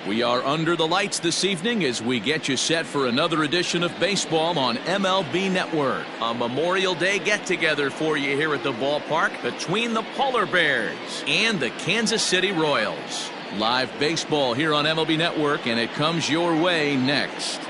We are under the lights this evening as we get you set for another edition of baseball on MLB Network. A Memorial Day get-together for you here at the ballpark between the Polar Bears and the Kansas City Royals. Live baseball here on MLB Network, and it comes your way next.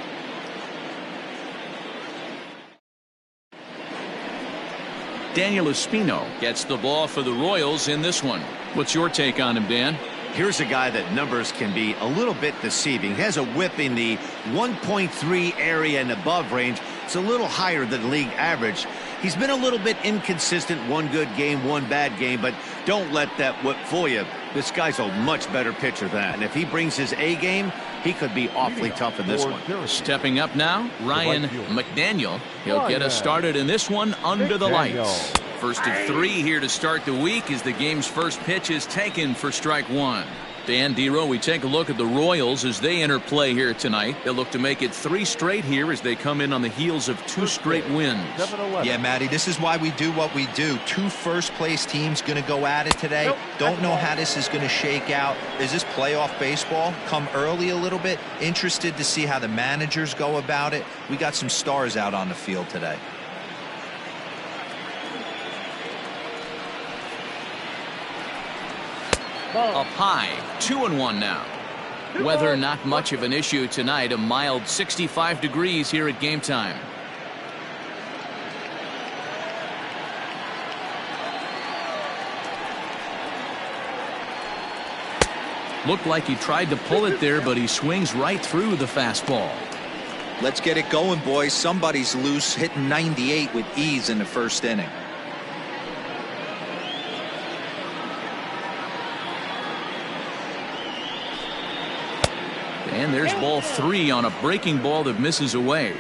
Daniel Espino gets the ball for the Royals in this one. What's your take on him, Dan? Here's a guy that numbers can be a little bit deceiving. He has a whip in the 1.3 area and above range. It's a little higher than league average. He's been a little bit inconsistent. One good game, one bad game, but don't let that whip fool you. This guy's a much better pitcher than that. And if he brings his A game, he could be awfully tough in this one. Stepping up now, Ryan McDaniel. He'll get us started in this one under the lights. First of 3 here to start the week as the game's first pitch is taken for strike one. Dan Dero, we take a look at the Royals as they enter play here tonight. They'll look to make it 3 straight here as they come in on the heels of 2 straight wins. Yeah, Matty, this is why we do what we do. 2 first-place teams going to go at it today. Don't know how this is going to shake out. Is this playoff baseball? Come early a little bit. Interested to see how the managers go about it. We got some stars out on the field today. Up high, 2-1 now. Weather not much of an issue tonight. A mild 65 degrees here at game time. Looked like he tried to pull it there, but he swings right through the fastball. Let's get it going, boys. Somebody's loose, hitting 98 with ease in the first inning. And there's ball 3 on a breaking ball that misses away.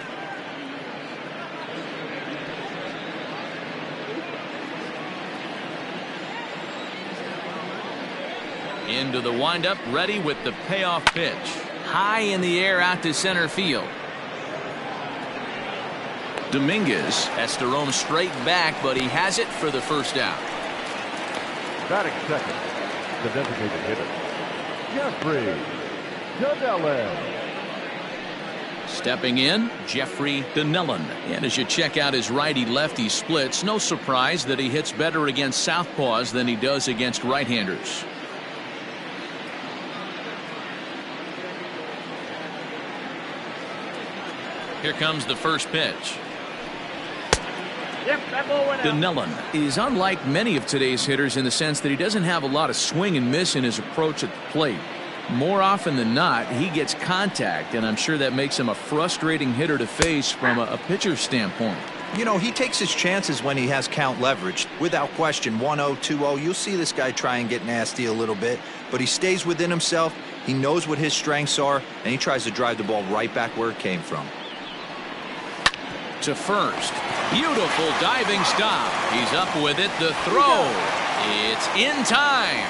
Into the windup, ready with the payoff pitch. High in the air out to center field. Dominguez has to roam straight back, but he has it for the first out. Batting second, the designated hitter, Jeffrey Dinellan. Stepping in, Jeffrey Dinellan. And as you check out his righty-lefty splits, no surprise that he hits better against southpaws than he does against right-handers. Here comes the first pitch. Dinellan is unlike many of today's hitters in the sense that he doesn't have a lot of swing and miss in his approach at the plate. More often than not, he gets contact, and I'm sure that makes him a frustrating hitter to face from a pitcher's standpoint. You know, he takes his chances when he has count leverage. Without question, 1-0, 2-0, you'll see this guy try and get nasty a little bit, but he stays within himself. He knows what his strengths are, and he tries to drive the ball right back where it came from. To first. Beautiful diving stop. He's up with it. The throw. It's in time.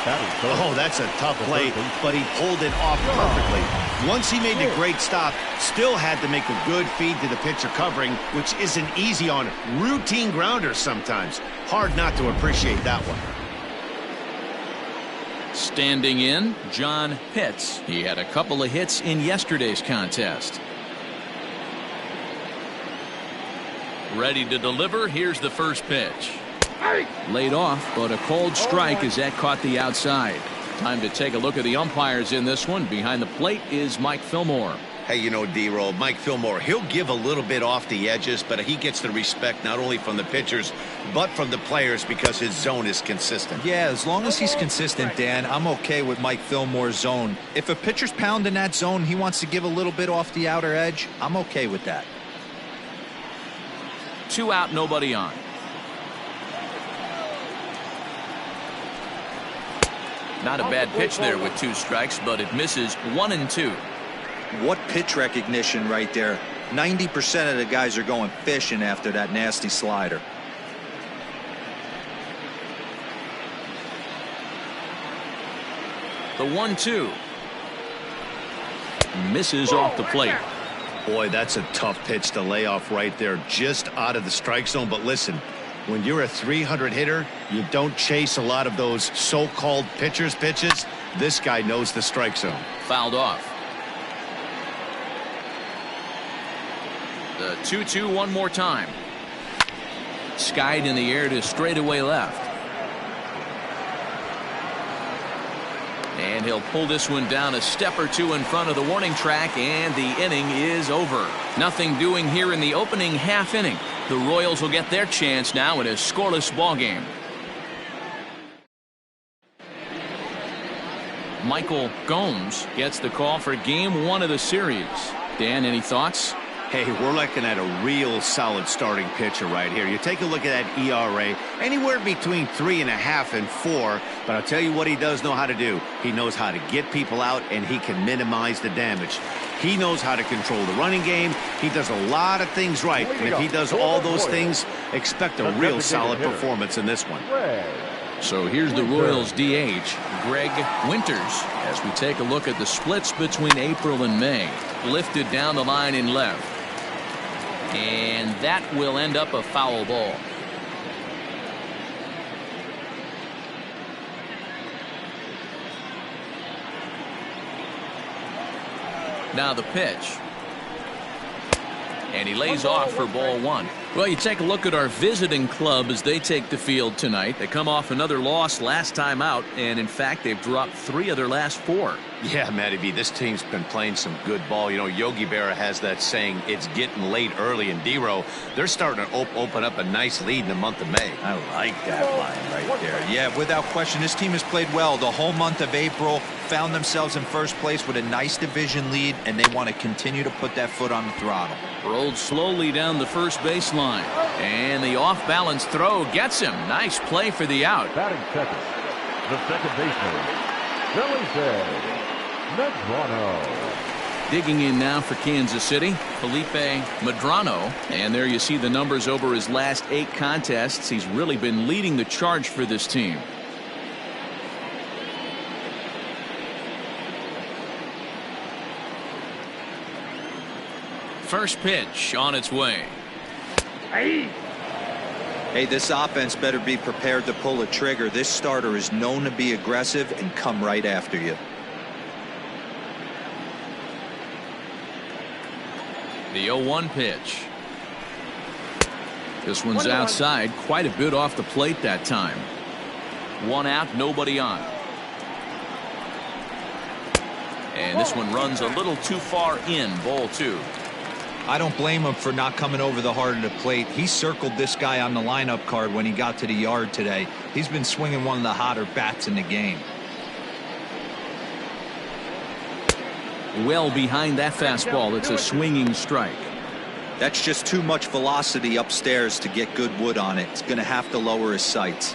Oh, that's a tough play, but he pulled it off perfectly. Once he made the great stop, still had to make a good feed to the pitcher covering, which isn't easy on routine grounders sometimes. Hard not to appreciate that one. Standing in, John Pitts. He had a couple of hits in yesterday's contest. Ready to deliver. Here's the first pitch. Laid off, but a cold strike as that caught the outside. Time to take a look at the umpires in this one. Behind the plate is Mike Fillmore. Hey, you know, D-Roll, Mike Fillmore, he'll give a little bit off the edges, but he gets the respect not only from the pitchers, but from the players because his zone is consistent. Yeah, as long as he's consistent, Dan, I'm okay with Mike Fillmore's zone. If a pitcher's pounding that zone, he wants to give a little bit off the outer edge, I'm okay with that. 2 out, nobody on. Not a bad pitch there with 2 strikes, but it misses 1-2. What pitch recognition right there. 90% of the guys are going fishing after that nasty slider. The 1-2. Misses off the plate. Boy, that's a tough pitch to lay off right there, just out of the strike zone. But listen, when you're a 300 hitter, you don't chase a lot of those so-called pitchers' pitches. This guy knows the strike zone. Fouled off. The 2-2 one more time. Skied in the air to straightaway left. And he'll pull this one down a step or two in front of the warning track, and the inning is over. Nothing doing here in the opening half inning. The Royals will get their chance now in a scoreless ball game. Michael Gomes gets the call for game 1 of the series. Dan, any thoughts? Hey, we're looking at a real solid starting pitcher right here. You take a look at that ERA, anywhere between 3.5 and 4. But I'll tell you what he does know how to do. He knows how to get people out, and he can minimize the damage. He knows how to control the running game. He does a lot of things right. And if he does all those things, expect a real solid performance in this one. So here's the Royals DH, Greg Winters, as we take a look at the splits between April and May. Lifted down the line in left. And that will end up a foul ball. Now the pitch. And he lays off for ball 1. Well, you take a look at our visiting club as they take the field tonight. They come off another loss last time out, and in fact they've dropped 3 of their last 4. Yeah, Matty B, this team's been playing some good ball. You know, Yogi Berra has that saying, it's getting late early, and D-Row, they're starting to open up a nice lead in the month of May. I like that line right there. Yeah, without question, this team has played well the whole month of April, found themselves in first place with a nice division lead, and they want to continue to put that foot on the throttle. Rolled slowly down the first baseline, and the off-balance throw gets him. Nice play for the out. Batting second, the second baseman, Felipe Medrano. Digging in now for Kansas City, Felipe Medrano. And there you see the numbers over his last 8 contests. He's really been leading the charge for this team. First pitch on its way. Hey, this offense better be prepared to pull a trigger. This starter is known to be aggressive and come right after you. The 0-1 pitch. This one's outside, quite a bit off the plate that time. 1 out, nobody on. And this one runs a little too far in, ball 2. I don't blame him for not coming over the heart of the plate. He circled this guy on the lineup card when he got to the yard today. He's been swinging one of the hotter bats in the game. Well behind that fastball. It's a swinging strike. That's just too much velocity upstairs to get good wood on it. It's going to have to lower his sights.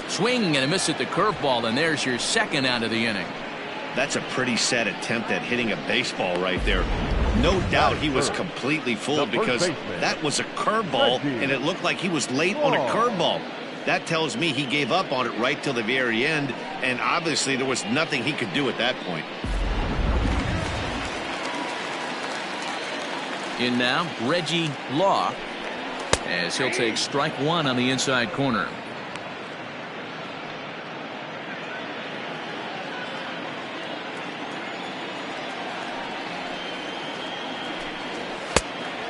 Swing and a miss at the curveball, and there's your second out of the inning. That's a pretty sad attempt at hitting a baseball right there. No doubt he was completely fooled because that was a curveball, and it looked like he was late on a curveball. That tells me he gave up on it right till the very end, and obviously there was nothing he could do at that point. In now, Reggie Law, as he'll take strike 1 on the inside corner.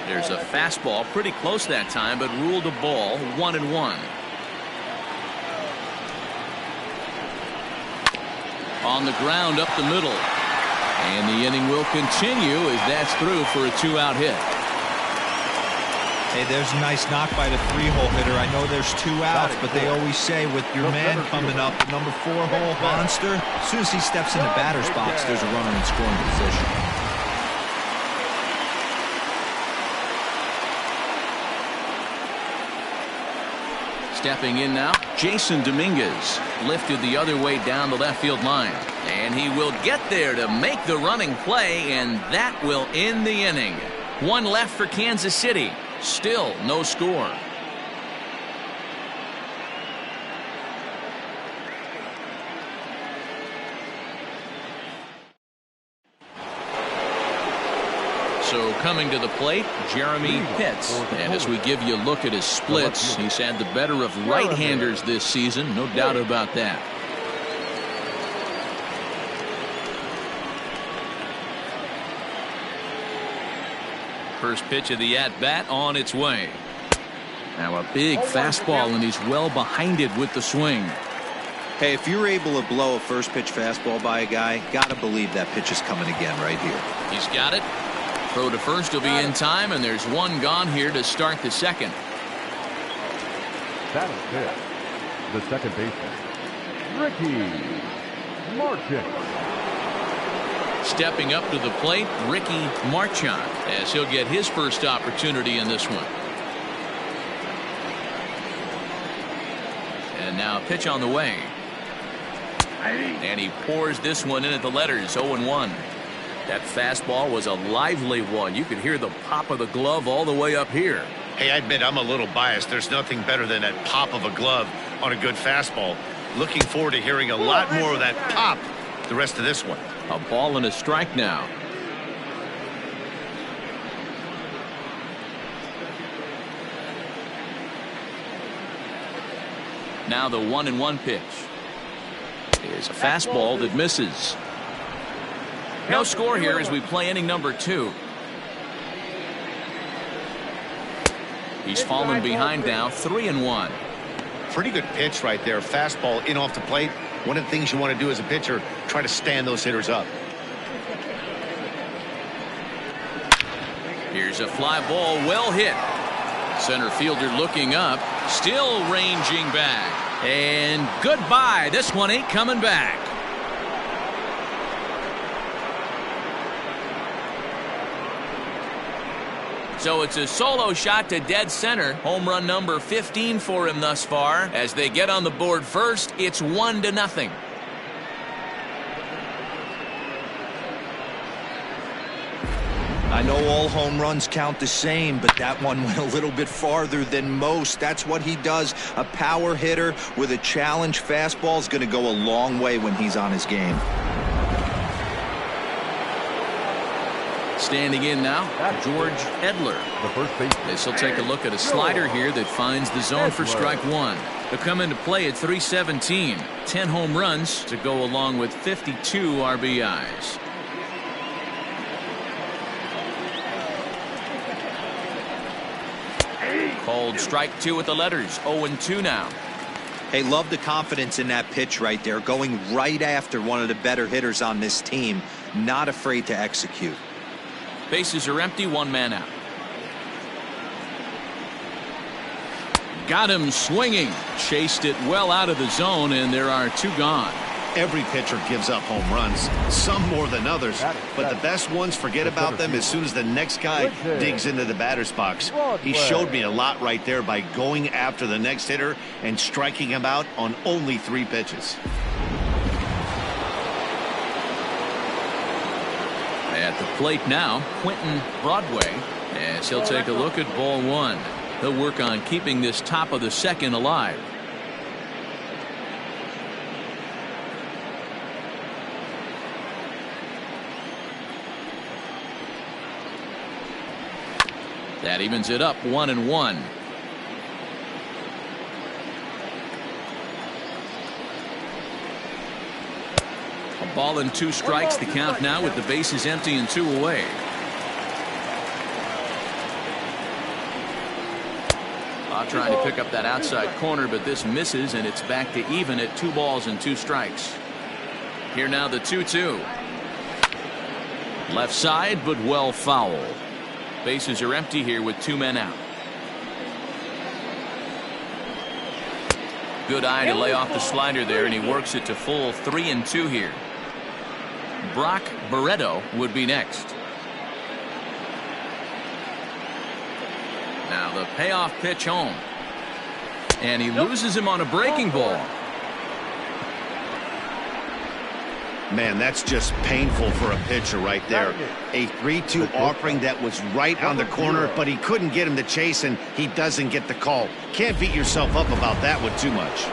There's a fastball pretty close that time, but ruled a ball, 1-1. On the ground up the middle. And the inning will continue as that's through for a 2-out hit. Hey, there's a nice knock by the 3-hole hitter. I know there's 2 outs, but they always say with your man coming up, the number 4-hole monster, as soon as he steps in the batter's box, there's a runner in scoring position. Stepping in now, Jason Dominguez lifted the other way down the left field line. And he will get there to make the running play, and that will end the inning. 1 left for Kansas City. Still no score. So coming to the plate, Jeremy Pitts. And as we give you a look at his splits, he's had the better of right-handers this season. No doubt about that. First pitch of the at-bat on its way. Now a big fastball, and he's well behind it with the swing. Hey, if you're able to blow a first pitch fastball by a guy, gotta believe that pitch is coming again right here. He's got it. Throw to first will be in time, and there's one gone here to start the second. Batting fifth, the second baseman, Ricky Marchant. Stepping up to the plate, Ricky Marchant, as he'll get his first opportunity in this one. And now pitch on the way. And he pours this one in at the letters, 0-1. That fastball was a lively one. You could hear the pop of the glove all the way up here. Hey, I admit I'm a little biased. There's nothing better than that pop of a glove on a good fastball. Looking forward to hearing a lot more of that pop the rest of this one. A ball and a strike now. Now the 1-1 pitch. Is a fastball that misses. No score here as we play inning number 2. He's fallen behind now, 3-1. Pretty good pitch right there. Fastball in off the plate. One of the things you want to do as a pitcher, try to stand those hitters up. Here's a fly ball, well hit. Center fielder looking up, still ranging back. And goodbye. This one ain't coming back. So it's a solo shot to dead center. Home run number 15 for him thus far. As they get on the board first, it's 1-0. I know all home runs count the same, but that one went a little bit farther than most. That's what he does. A power hitter with a challenge fastball is going to go a long way when he's on his game. Standing in now, George Edler. The first baseman. This will take a look at a slider here that finds the zone for strike one. He'll come into play at 317. 10 home runs to go along with 52 RBIs. Called strike two with the letters. 0-2 now. Hey, love the confidence in that pitch right there. Going right after one of the better hitters on this team. Not afraid to execute. Bases are empty, one man out. Got him swinging. Chased it well out of the zone, and there are two gone. Every pitcher gives up home runs, some more than others, but the best ones forget about them as soon as the next guy digs into the batter's box. He showed me a lot right there by going after the next hitter and striking him out on only 3 pitches. At the plate now, Quentin Broadway, as he'll take a look at ball one. He'll work on keeping this top of the second alive. That evens it up, 1-1. A ball and 2 strikes, the count now with the bases empty and 2 away. Trying to pick up that outside corner, but this misses, and it's back to even at 2 balls and 2 strikes. Here now the 2-2. Left side, but well foul. Bases are empty here with 2 men out. Good eye to lay off the slider there, and he works it to full 3-2 here. Brock Barreto would be next. Now the payoff pitch home. And he loses him on a breaking ball. Man, that's just painful for a pitcher right there. A 3-2 offering that was right on the corner, but he couldn't get him to chase, and he doesn't get the call. Can't beat yourself up about that one too much.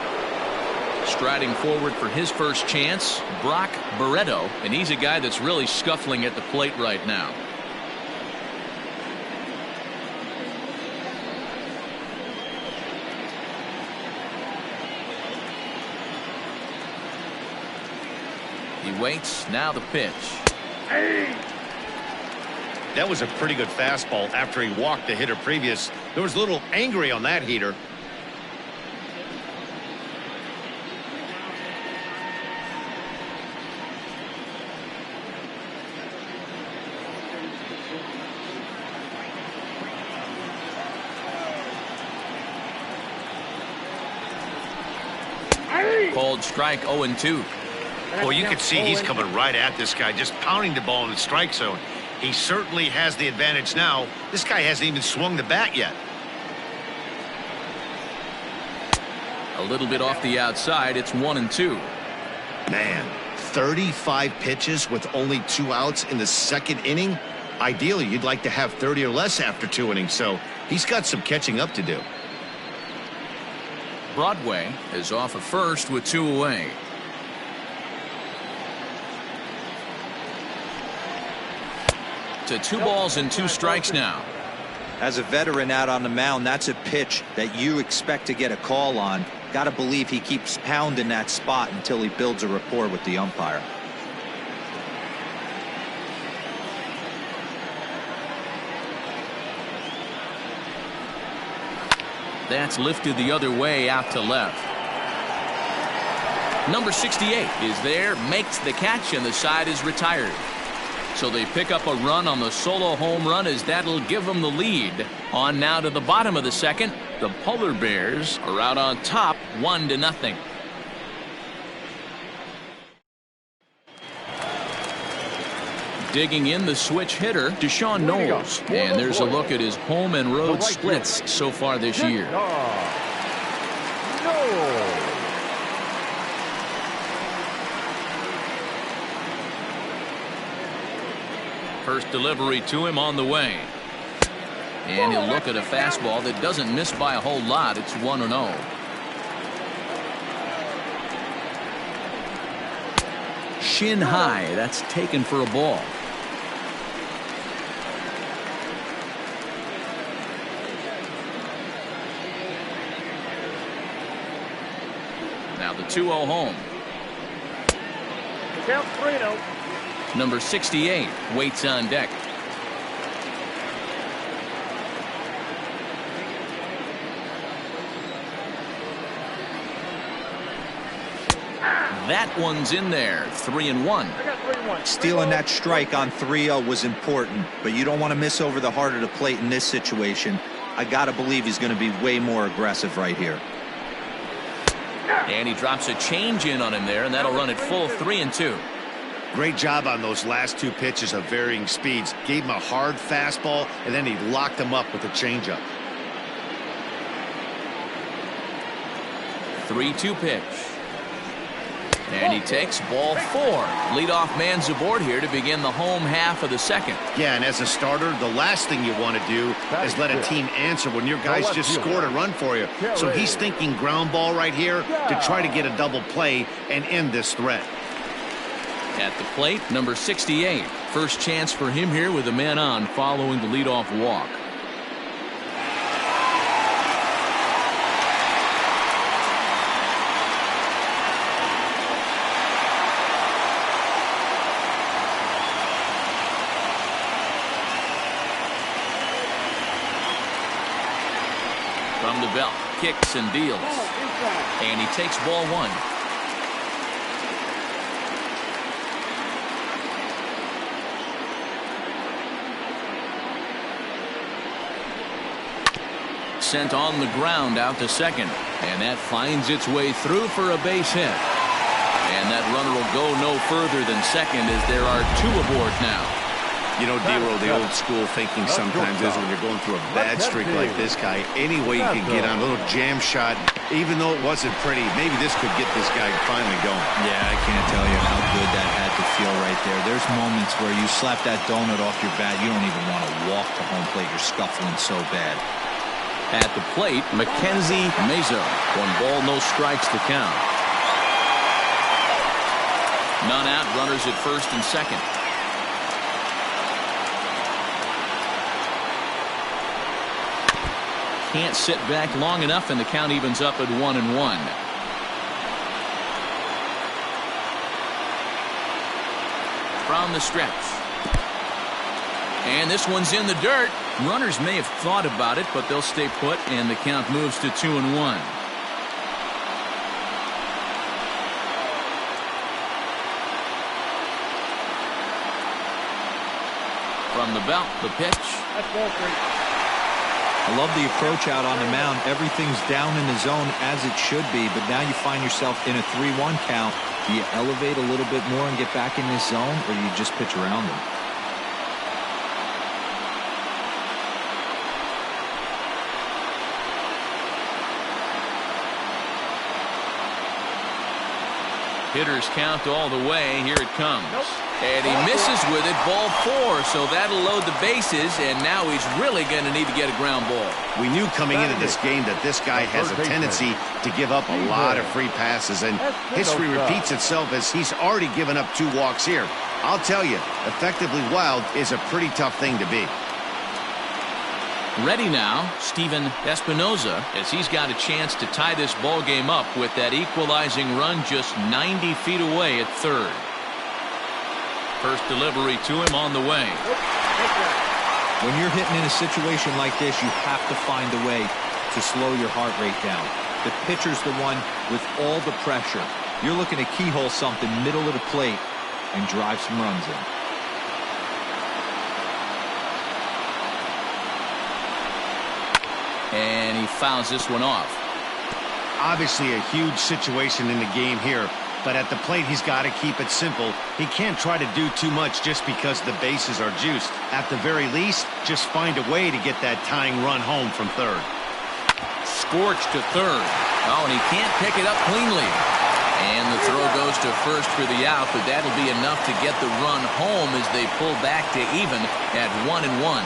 Striding forward for his first chance, Brock Barreto, and he's a guy that's really scuffling at the plate right now. He waits, now the pitch. That was a pretty good fastball after he walked the hitter previous. There was a little angry on that heater. Called strike 0-2. Well, you can see he's coming right at this guy, just pounding the ball in the strike zone. He certainly has the advantage now. This guy hasn't even swung the bat yet. A little bit off the outside. It's 1-2. Man, 35 pitches with only 2 outs in the second inning. Ideally, you'd like to have 30 or less after 2 innings, so he's got some catching up to do. Broadway is off of first with 2 away. To 2 balls and 2 strikes now. As a veteran out on the mound, that's a pitch that you expect to get a call on. Got to believe he keeps pounding that spot until he builds a rapport with the umpire. That's lifted the other way out to left. Number 68 is there, makes the catch, and the side is retired. So they pick up a run on the solo home run, as that'll give them the lead. On now to the bottom of the second. The Polar Bears are out on top, 1-0. Digging in the switch hitter, Deshaun Knowles. And there's a look at his home and road splits so far this year. First delivery to him on the way. And he'll look at a fastball that doesn't miss by a whole lot. It's 1-0. Shin high. That's taken for a ball. Now the 2-0 home. Count 3-0. Number 68 waits on deck. That one's in there. 3-1. Stealing that strike on 3-0 was important, but you don't want to miss over the heart of the plate in this situation. I got to believe he's going to be way more aggressive right here. And he drops a change in on him there, and that'll run it full 3-2. Great job on those last 2 pitches of varying speeds. Gave him a hard fastball, and then he locked him up with a changeup. 3-2 pitch. And he takes ball 4. Leadoff man's aboard here to begin the home half of the second. Yeah, and as a starter, the last thing you want to do is let a team answer when your guys just scored a run for you. So he's thinking ground ball right here to try to get a double play and end this threat. At the plate, number 68. First chance for him here with a man on following the leadoff walk. From the belt, kicks and deals. And he takes ball 1. Sent on the ground out to second, and that finds its way through for a base hit. And that runner will go no further than second, as there are 2 aboard now. You know, D-Roll, the old school thinking sometimes is when you're going through a bad streak like this guy, any way you can get on a little jam shot, even though it wasn't pretty, maybe this could get this guy finally going. Yeah, I can't tell you how good that had to feel right there. There's moments where you slap that donut off your bat, you don't even want to walk to home plate. You're scuffling so bad. At the plate, Mackenzie Mazo. 1 ball, no strikes to count. None out, runners at first and second. Can't sit back long enough, and the count evens up at 1-1. From the stretch. And this one's in the dirt. Runners may have thought about it, but they'll stay put, and the count moves to 2-1. From the belt, the pitch. I love the approach out on the mound. Everything's down in the zone as it should be, but now you find yourself in a 3-1 count. Do you elevate a little bit more and get back in this zone, or do you just pitch around them? Hitters count all the way. Here it comes. And he misses with it. Ball 4. So that'll load the bases. And now he's really going to need to get a ground ball. We knew coming into this game that this guy has a tendency to give up a lot of free passes. And history repeats itself as he's already given up 2 walks here. I'll tell you, effectively wild is a pretty tough thing to be. Ready now, Steven Espinoza, as he's got a chance to tie this ball game up with that equalizing run just 90 feet away at third. First delivery to him on the way. When you're hitting in a situation like this, you have to find a way to slow your heart rate down. The pitcher's the one with all the pressure. You're looking to keyhole something middle of the plate and drive some runs in. And he fouls this one off. Obviously a huge situation in the game here, but at the plate he's got to keep it simple. He can't try to do too much just because the bases are juiced. At the very least, just find a way to get that tying run home from third. Scorched to third. Oh, and he can't pick it up cleanly. And the throw goes to first for the out, but that'll be enough to get the run home as they pull back to even at 1-1.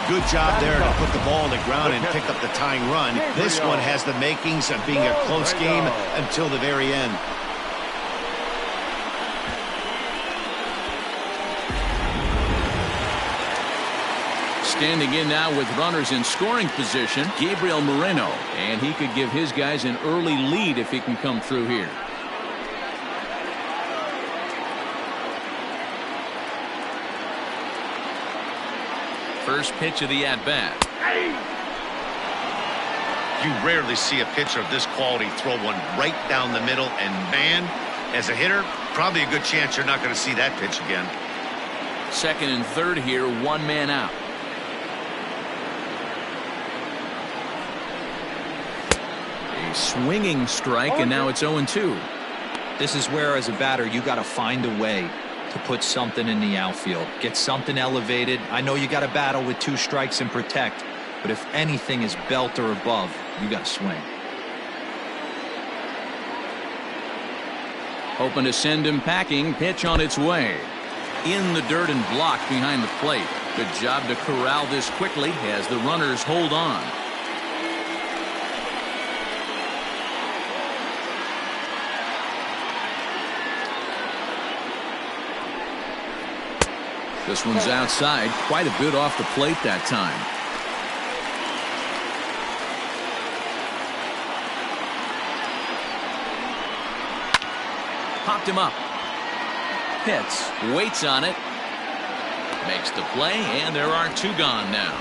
Good job there to put the ball on the ground and pick up the tying run. This one has the makings of being a close game until the very end. Standing in now with runners in scoring position, Gabriel Moreno. And he could give his guys an early lead if he can come through here. First pitch of the at-bat. You rarely see a pitcher of this quality throw one right down the middle, and man, as a hitter, probably a good chance you're not going to see that pitch again. Second and third here, 1 man out. A swinging strike, and now it's 0-2. This is where, as a batter, you got to find a way to put something in the outfield. Get something elevated. I know you got to battle with 2 strikes and protect, but if anything is belt or above, you got to swing. Hoping to send him packing. Pitch on its way. In the dirt and blocked behind the plate. Good job to corral this quickly as the runners hold on. This one's outside, quite a bit off the plate that time. Popped him up. Hits, waits on it. Makes the play, and there are 2 gone now.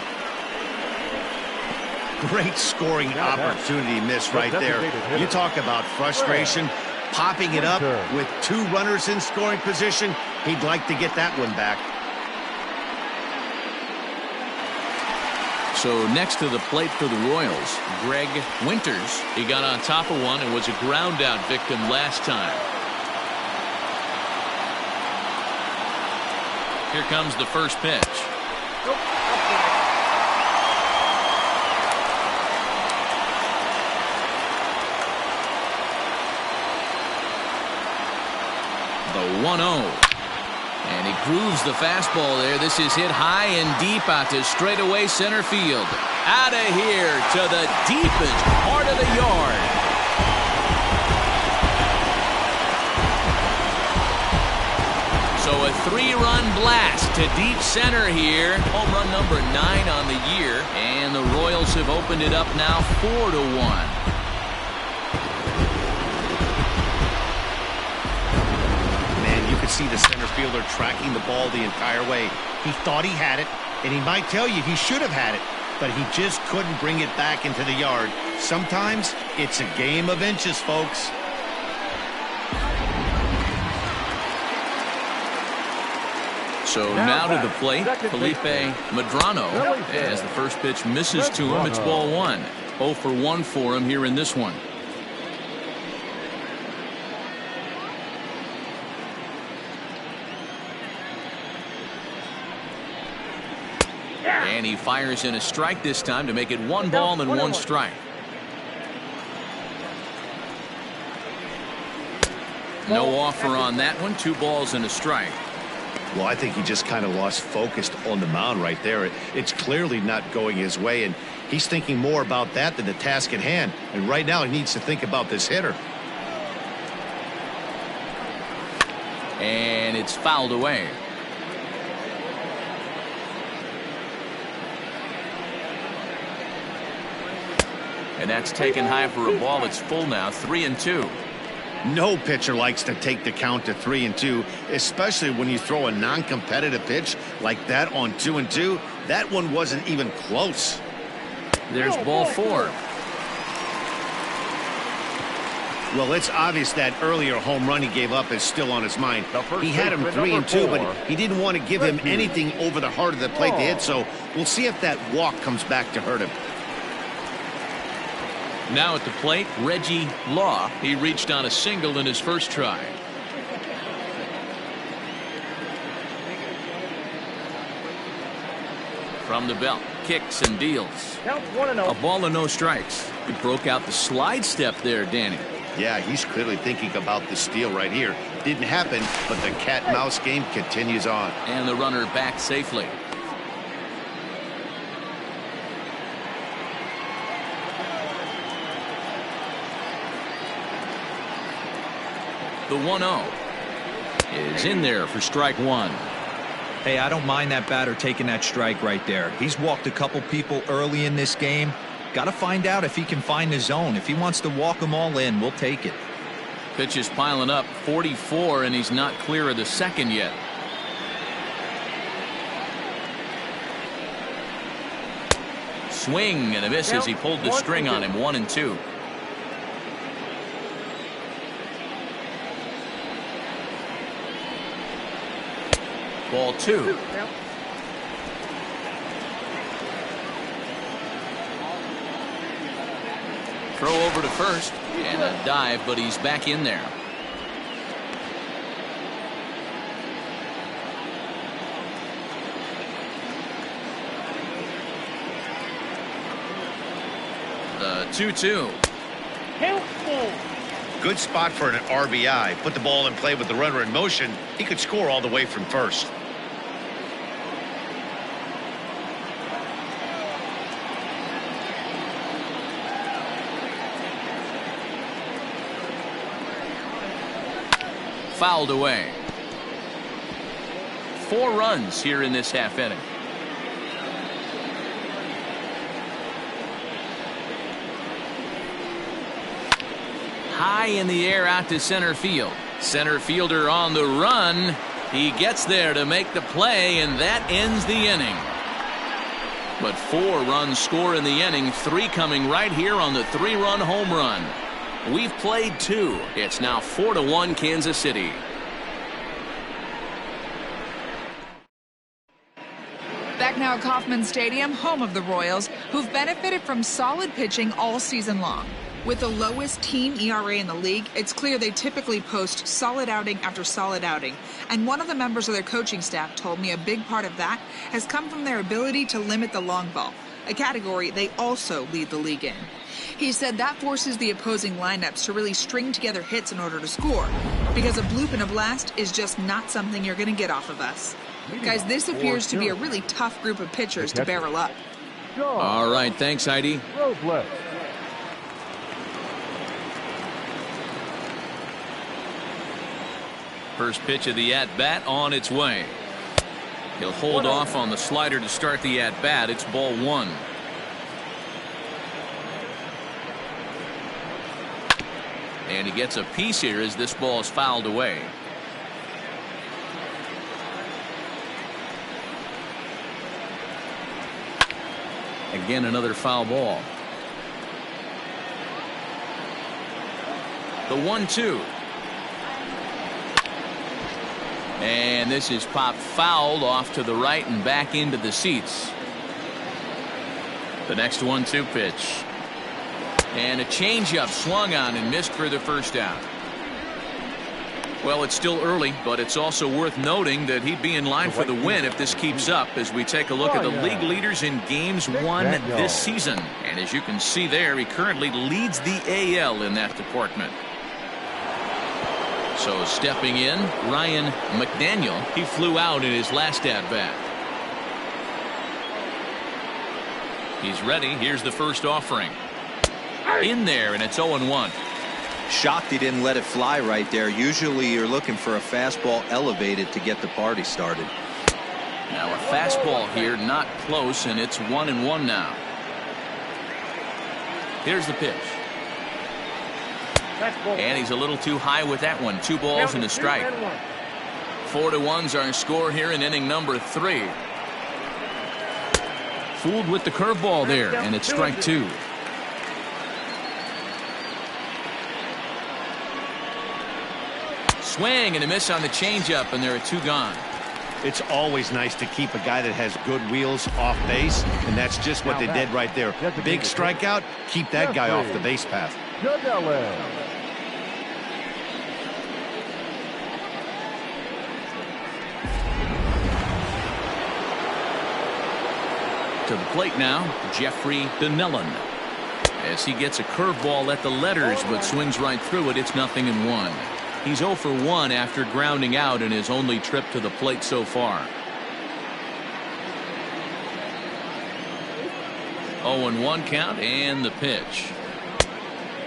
Great scoring opportunity miss right there. You talk about frustration. Popping it up with 2 runners in scoring position. He'd like to get that one back. So next to the plate for the Royals, Greg Winters. He got on top of one and was a ground out victim last time. Here comes the first pitch. The 1-0. And he grooves the fastball there. This is hit high and deep out to straightaway center field. Out of here to the deepest part of the yard. So a 3-run blast to deep center here. Home run number 9 on the year. And the Royals have opened it up now 4-1. see the center fielder tracking the ball the entire way. He thought he had it, and he might tell you he should have had it, but he just couldn't bring it back into the yard. Sometimes it's a game of inches, folks. So now to the plate, Felipe Medrano, as the first pitch misses to him. It's ball one. 0 for 1 for him here in this one. And he fires in a strike this time to make it 1 ball and 1 strike. No offer on that one. 2 balls and a strike. Well, I think he just kind of lost focus on the mound right there. It's clearly not going his way, and he's thinking more about that than the task at hand. And right now he needs to think about this hitter. And it's fouled away. And that's taken high for a ball. It's full now, 3-2. No pitcher likes to take the count to 3-2, especially when you throw a non-competitive pitch like that on 2-2. That one wasn't even close. There's ball 4. Well, it's obvious that earlier home run he gave up is still on his mind. He had him 3-2, but he didn't want to give him anything over the heart of the plate to hit, so we'll see if that walk comes back to hurt him. Now at the plate, Reggie Law. He reached on a single in his first try. From the belt, kicks and deals. A ball and no strikes. He broke out the slide step there, Danny. Yeah, he's clearly thinking about the steal right here. Didn't happen, but the cat-mouse game continues on. And the runner back safely. The 1-0 is in there for strike 1. Hey, I don't mind that batter taking that strike right there. He's walked a couple people early in this game. Got to find out if he can find the zone. If he wants to walk them all in, we'll take it. Pitch is piling up, 44, and he's not clear of the second yet. Swing and a miss as he pulled the string on him. 1-2. Ball 2. Throw over to first and a dive, but he's back in there. The 2-2. Good spot for an RBI. Put the ball in play with the runner in motion. He could score all the way from first. Fouled away. 4 runs here in this half inning. High in the air out to center field. Center fielder on the run. He gets there to make the play, and that ends the inning. But 4 runs score in the inning, 3 coming right here on the 3-run home run. We've played 2. It's now 4-1 Kansas City. Back now at Kauffman Stadium, home of the Royals, who've benefited from solid pitching all season long. With the lowest team ERA in the league, it's clear they typically post solid outing after solid outing. And one of the members of their coaching staff told me a big part of that has come from their ability to limit the long ball, a category they also lead the league in. He said that forces the opposing lineups to really string together hits in order to score, because a bloop and a blast is just not something you're going to get off of us. Guys, this appears to be a really tough group of pitchers to barrel up. All right, thanks, Heidi. First pitch of the at-bat on its way. He'll hold off on the slider to start the at-bat. It's ball 1. And he gets a piece here as this ball is fouled away. Again, another foul ball. The 1-2. And this is popped fouled off to the right and back into the seats. The next 1-2 pitch. And a changeup swung on and missed for the first out. Well, it's still early, but it's also worth noting that he'd be in line for the win if this keeps up as we take a look at the league leaders in games won this season. And as you can see there, he currently leads the AL in that department. So stepping in, Ryan McDaniel. He flew out in his last at-bat. He's ready. Here's the first offering. In there, and it's 0-1. Shocked he didn't let it fly right there. Usually you're looking for a fastball elevated to get the party started. Now a fastball here, not close, and it's 1-1 now. Here's the pitch. And he's a little too high with that one. 2 balls and a strike. 4-1's our score here in inning number 3. Fooled with the curveball there, and it's strike 2. Swing and a miss on the changeup, and there are 2 gone. It's always nice to keep a guy that has good wheels off base, and that's just what they did right there. Big strikeout, keep that guy off the base path. To the plate now, Jeffrey Donnellan. As he gets a curveball at the letters, but swings right through it, it's 0-1. He's 0 for 1 after grounding out in his only trip to the plate so far. 0-1 count and the pitch.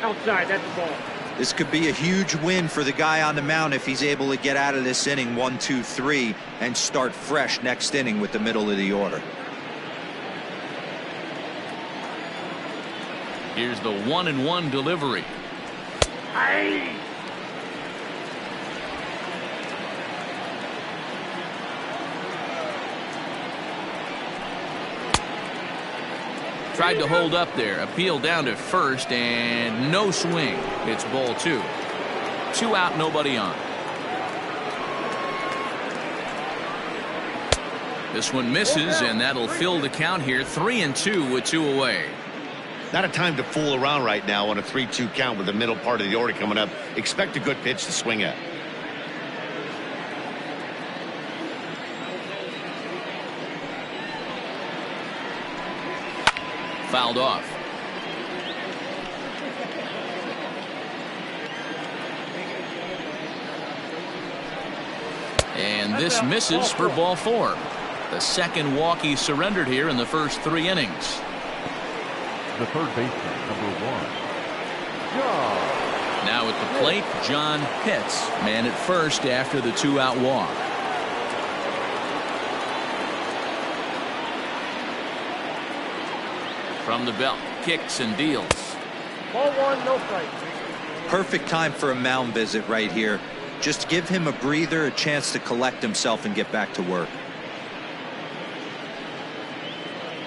Outside, that's the ball. This could be a huge win for the guy on the mound if he's able to get out of this inning 1, 2, 3 and start fresh next inning with the middle of the order. Here's the 1-1 delivery. Aye. Tried to hold up there. Appeal down to first and no swing. It's ball 2. 2 out, nobody on. This one misses, and that'll fill the count here. 3-2 with 2 away. Not a time to fool around right now on a 3-2 count with the middle part of the order coming up. Expect a good pitch to swing at. Fouled off. And this misses for ball 4. The second walk he surrendered here in the first 3 innings. The third baseman, number 1, John. Now at the plate, John Pitts, man at first after the 2-out walk. From the belt, kicks and deals. Ball 1, no strike. Perfect time for a mound visit right here. Just give him a breather, a chance to collect himself and get back to work.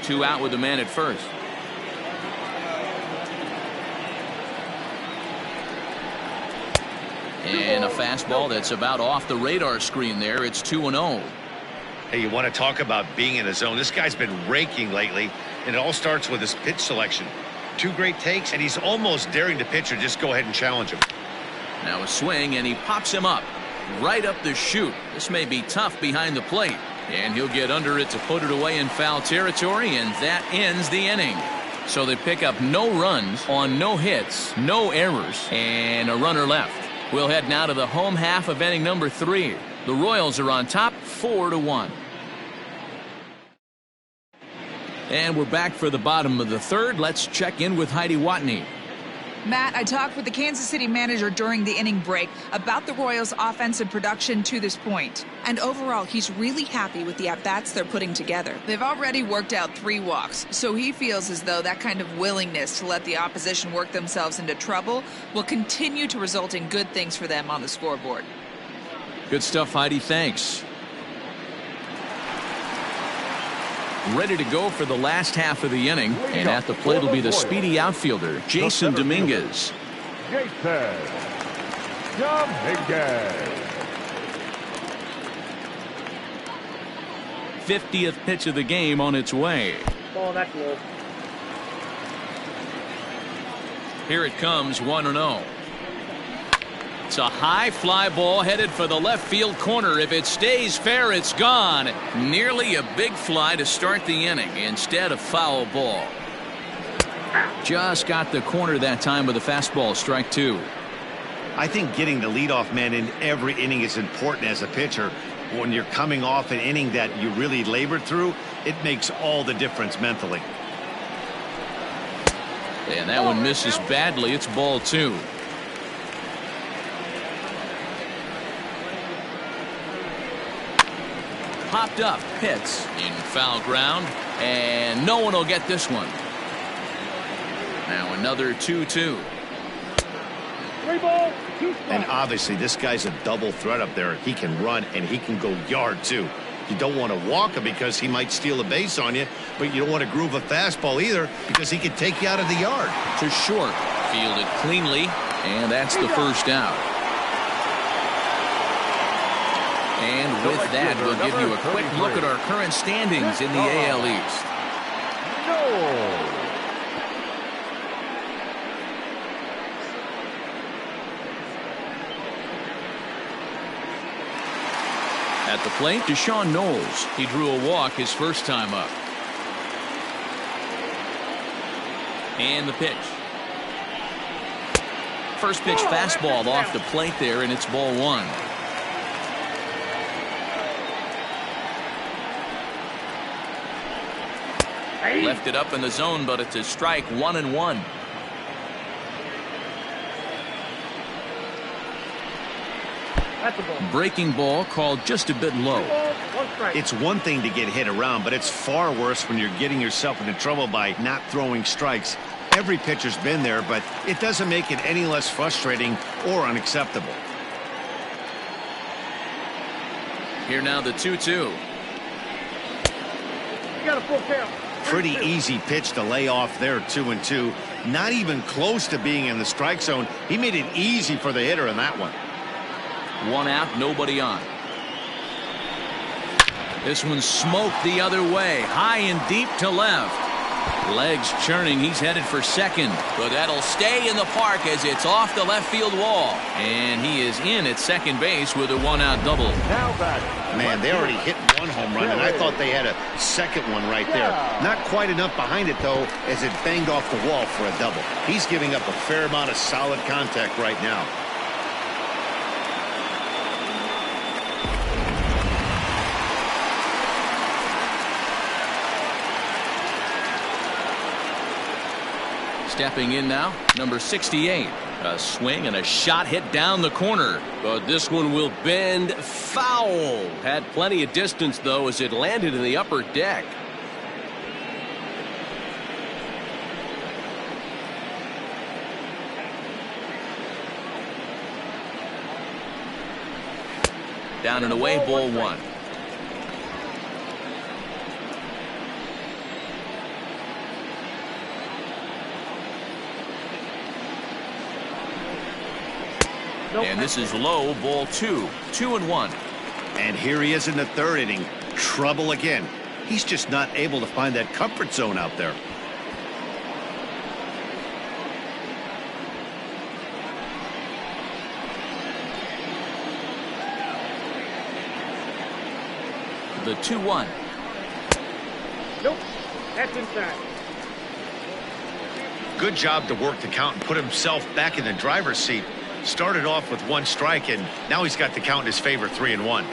2 out with the man at first. And a fastball that's about off the radar screen there. It's 2-0. Hey, you want to talk about being in a zone? This guy's been raking lately, and it all starts with his pitch selection. 2 great takes, and he's almost daring the pitcher just go ahead and challenge him. Now a swing, and he pops him up right up the chute. This may be tough behind the plate, and he'll get under it to put it away in foul territory, and that ends the inning. So they pick up no runs on no hits, no errors, and a runner left. We'll head now to the home half of inning number 3. The Royals are on top 4-1. And we're back for the bottom of the 3rd. Let's check in with Heidi Watney. Matt, I talked with the Kansas City manager during the inning break about the Royals' offensive production to this point. And overall, he's really happy with the at-bats they're putting together. They've already worked out 3 walks, so he feels as though that kind of willingness to let the opposition work themselves into trouble will continue to result in good things for them on the scoreboard. Good stuff, Heidi. Thanks. Ready to go for the last half of the inning. And at the plate will be the speedy outfielder, Jason Dominguez. Jason Dominguez. 50th pitch of the game on its way. Ball that low. Here it comes, 1-0. It's a high fly ball headed for the left field corner. If it stays fair, it's gone. Nearly a big fly to start the inning instead of foul ball. Just got the corner that time with a fastball, strike 2. I think getting the leadoff man in every inning is important as a pitcher. When you're coming off an inning that you really labored through, it makes all the difference mentally. And that one misses badly. It's ball 2. Popped up, hits in foul ground, and no one will get this one. Now another 2-2. 3 balls, 2 strikes. And obviously this guy's a double threat up there. He can run and he can go yard too. You don't want to walk him because he might steal a base on you, but you don't want to groove a fastball either because he could take you out of the yard. To short, fielded cleanly, and that's the first out. And with that, we'll give you a quick look at our current standings in the AL East. No. At the plate, Deshaun Knowles. He drew a walk his first time up. And the pitch. First pitch fastball off the plate there, and it's ball 1. Left it up in the zone, but it's a strike, 1-1. That's a ball. Breaking ball called just a bit low. 2 balls, 1 strike. It's one thing to get hit around, but it's far worse when you're getting yourself into trouble by not throwing strikes. Every pitcher's been there, but it doesn't make it any less frustrating or unacceptable. Here now the 2-2. You got a full count. Pretty easy pitch to lay off there, 2-2. Not even close to being in the strike zone. He made it easy for the hitter in that one. 1 out, nobody on. This one's smoked the other way, high and deep to left. Legs churning, he's headed for second, but that'll stay in the park as it's off the left field wall. And he is in at second base with a 1-out double. Now back. Man, they already hit 1 home run, and I thought they had a second one right there. Not quite enough behind it, though, as it banged off the wall for a double. He's giving up a fair amount of solid contact right now. Stepping in now, number 68. A swing and a shot hit down the corner. But this one will bend foul. Had plenty of distance, though, as it landed in the upper deck. Down and away, ball 1. And this is low, ball 2. 2-1. And here he is in the 3rd inning. Trouble again. He's just not able to find that comfort zone out there. The 2-1. Nope. That's inside. Good job to work the count and put himself back in the driver's seat. Started off with 1 strike, and now he's got the count in his favor, 3-1.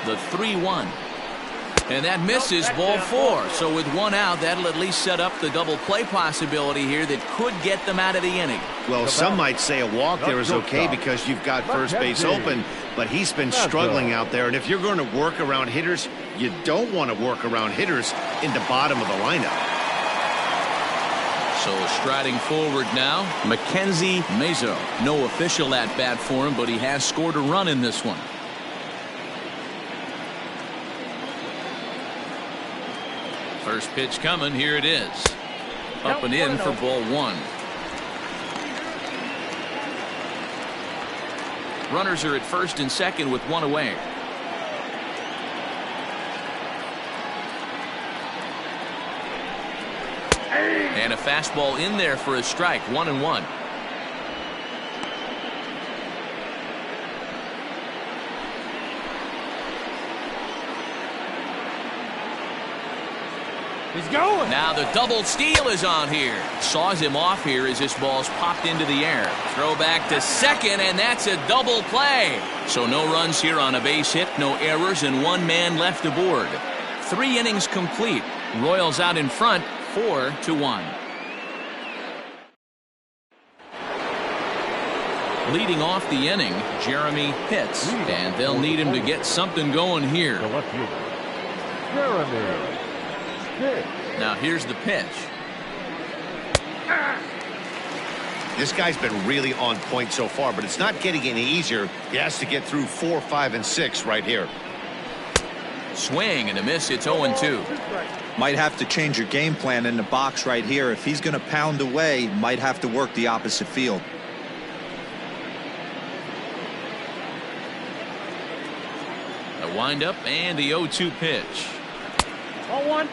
The 3-1. And that misses, ball 4. So with 1 out, that'll at least set up the double play possibility here that could get them out of the inning. Well, some might say a walk there is okay because you've got first base open, but he's been struggling out there. And if you're going to work around hitters, you don't want to work around hitters in the bottom of the lineup. So striding forward now, Mackenzie Mazo. No official at bat for him, but he has scored a run in this one. First pitch coming. Here it is. Up and in for ball one. Runners are at first and second with one away. And a fastball in there for a strike. 1-1. He's going. Now the double steal is on here. Saws him off here as this ball's popped into the air. Throw back to second, and that's a double play. So no runs here on a base hit, no errors, and one man left aboard. 3 innings complete. Royals out in front, 4-1. Leading off the inning, Jeremy Pitts, and they'll need him to get something going here. The left fielder, Jeremy. Now here's the pitch. This guy's been really on point so far, but it's not getting any easier. He has to get through 4, 5, and 6 right here. Swing and a miss. It's 0-2. Might have to change your game plan in the box right here. If he's going to pound away, might have to work the opposite field. The windup and the 0-2 pitch. 0-1.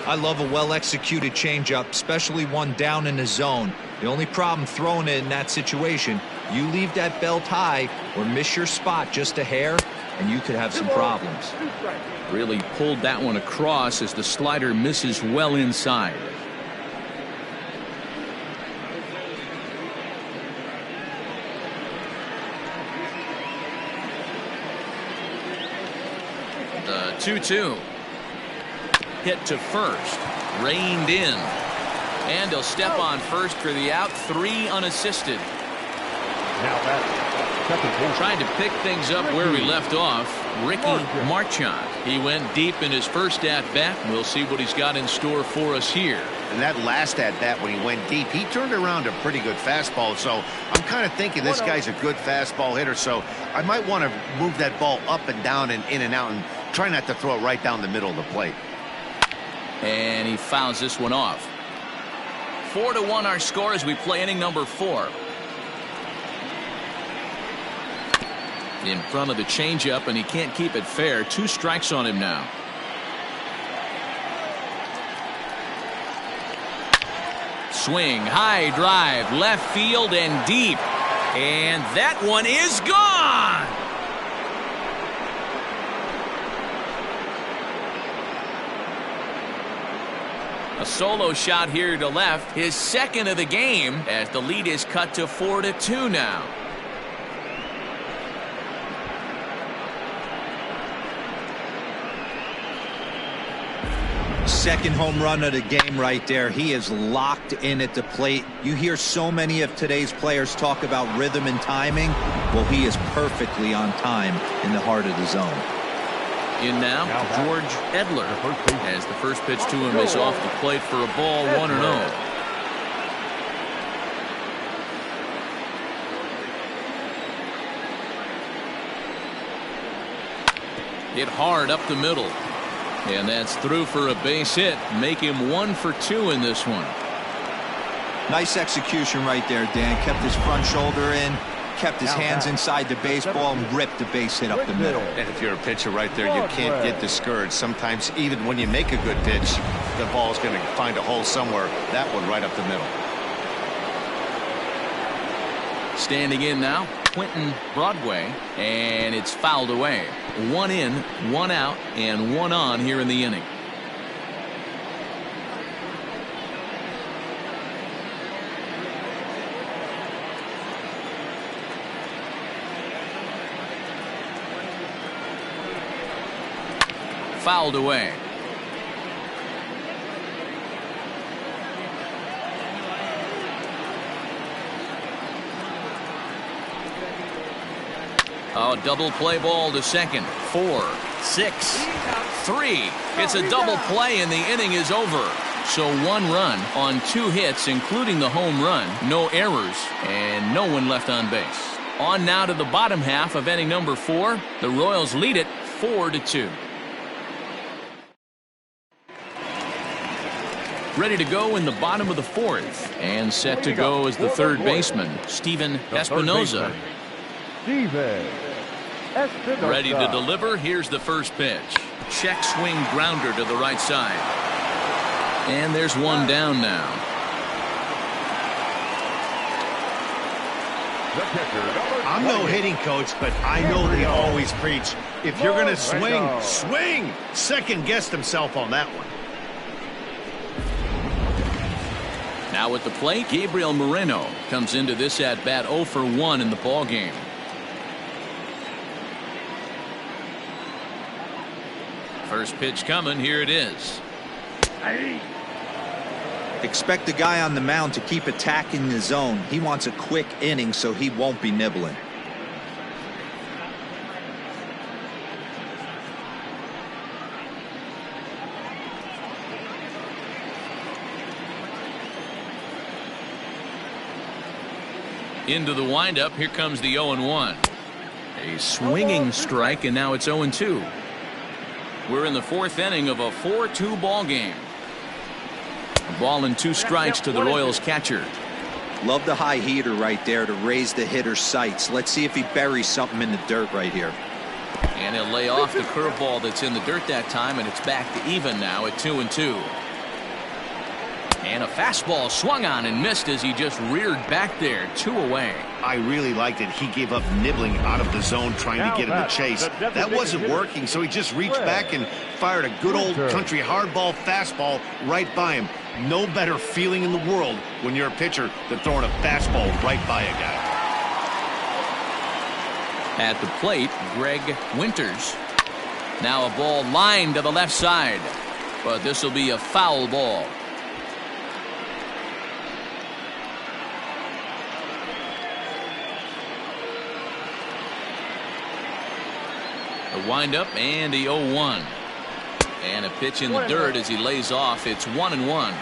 I love a well-executed changeup, especially one down in the zone. The only problem throwing it in that situation, you leave that belt high or miss your spot just a hair, and you could have some problems. Really pulled that one across as the slider misses well inside. The 2-2. Hit to first, reined in, and he'll step on first for the out. 3 unassisted. Now that's second base. Trying to pick things up where we left off, Ricky Marchand. He went deep in his first at-bat. We'll see what he's got in store for us here. And that last at-bat when he went deep, he turned around a pretty good fastball. So I'm kind of thinking this guy's a good fastball hitter. So I might want to move that ball up and down and in and out and try not to throw it right down the middle of the plate. And he fouls this one off. 4-1 our score as we play inning number 4. In front of the changeup, and he can't keep it fair. 2 strikes on him now. Swing, high drive, left field and deep. And that one is gone. A solo shot here to left, his second of the game, as the lead is cut to 4-2 now. Second home run of the game right there. He is locked in at the plate. You hear so many of today's players talk about rhythm and timing. Well, he is perfectly on time in the heart of the zone. In now, George Edler, as the first pitch to him is off the plate for a ball. 1-0. Hit hard up the middle. And that's through for a base hit. Make him 1 for 2 in this one. Nice execution right there, Dan. Kept his front shoulder in, kept his hands inside the baseball, and ripped the base hit up the middle. And if you're a pitcher right there, you can't get discouraged. Sometimes even when you make a good pitch, the ball's going to find a hole somewhere. That one right up the middle. Standing in now, Quentin Broadway, and it's fouled away. 1 in, 1 out, and 1 on here in the inning. Fouled away. Oh, double play ball to second. 4, 6, 3. It's a double play and the inning is over. So 1 run on 2 hits, including the home run. No errors and no one left on base. On now to the bottom half of inning number 4. The Royals lead it 4-2. Ready to go in the bottom of the fourth. And set to go as the third baseman, Steven Espinoza. Ready to deliver. Here's the first pitch. Check swing grounder to the right side. And there's one down now. I'm no hitting coach, but I know they always preach, if you're going to swing, swing. Second guessed himself on that one. Now at the plate, Gabriel Moreno comes into this at bat 0 for 1 in the ball game. First pitch coming. Here it is. Expect the guy on the mound to keep attacking the zone. He wants a quick inning, so he won't be nibbling. Into the windup. Here comes the 0-1. A swinging strike, and now it's 0-2. We're in the fourth inning of a 4-2 ball game. A ball and 2 strikes to the Royals catcher. Love the high heater right there to raise the hitter's sights. Let's see if he buries something in the dirt right here. And he'll lay off the curveball that's in the dirt that time, and it's back to even now at 2-2. And a fastball swung on and missed as he just reared back there. 2 away. I really liked it. He gave up nibbling out of the zone trying to get in the chase. That wasn't working, so he just reached back and fired a good old country hardball fastball right by him. No better feeling in the world when you're a pitcher than throwing a fastball right by a guy. At the plate, Greg Winters. Now a ball lined to the left side, but this will be a foul ball. A windup and the 0-1. And a pitch in the dirt as he lays off. It's 1-1.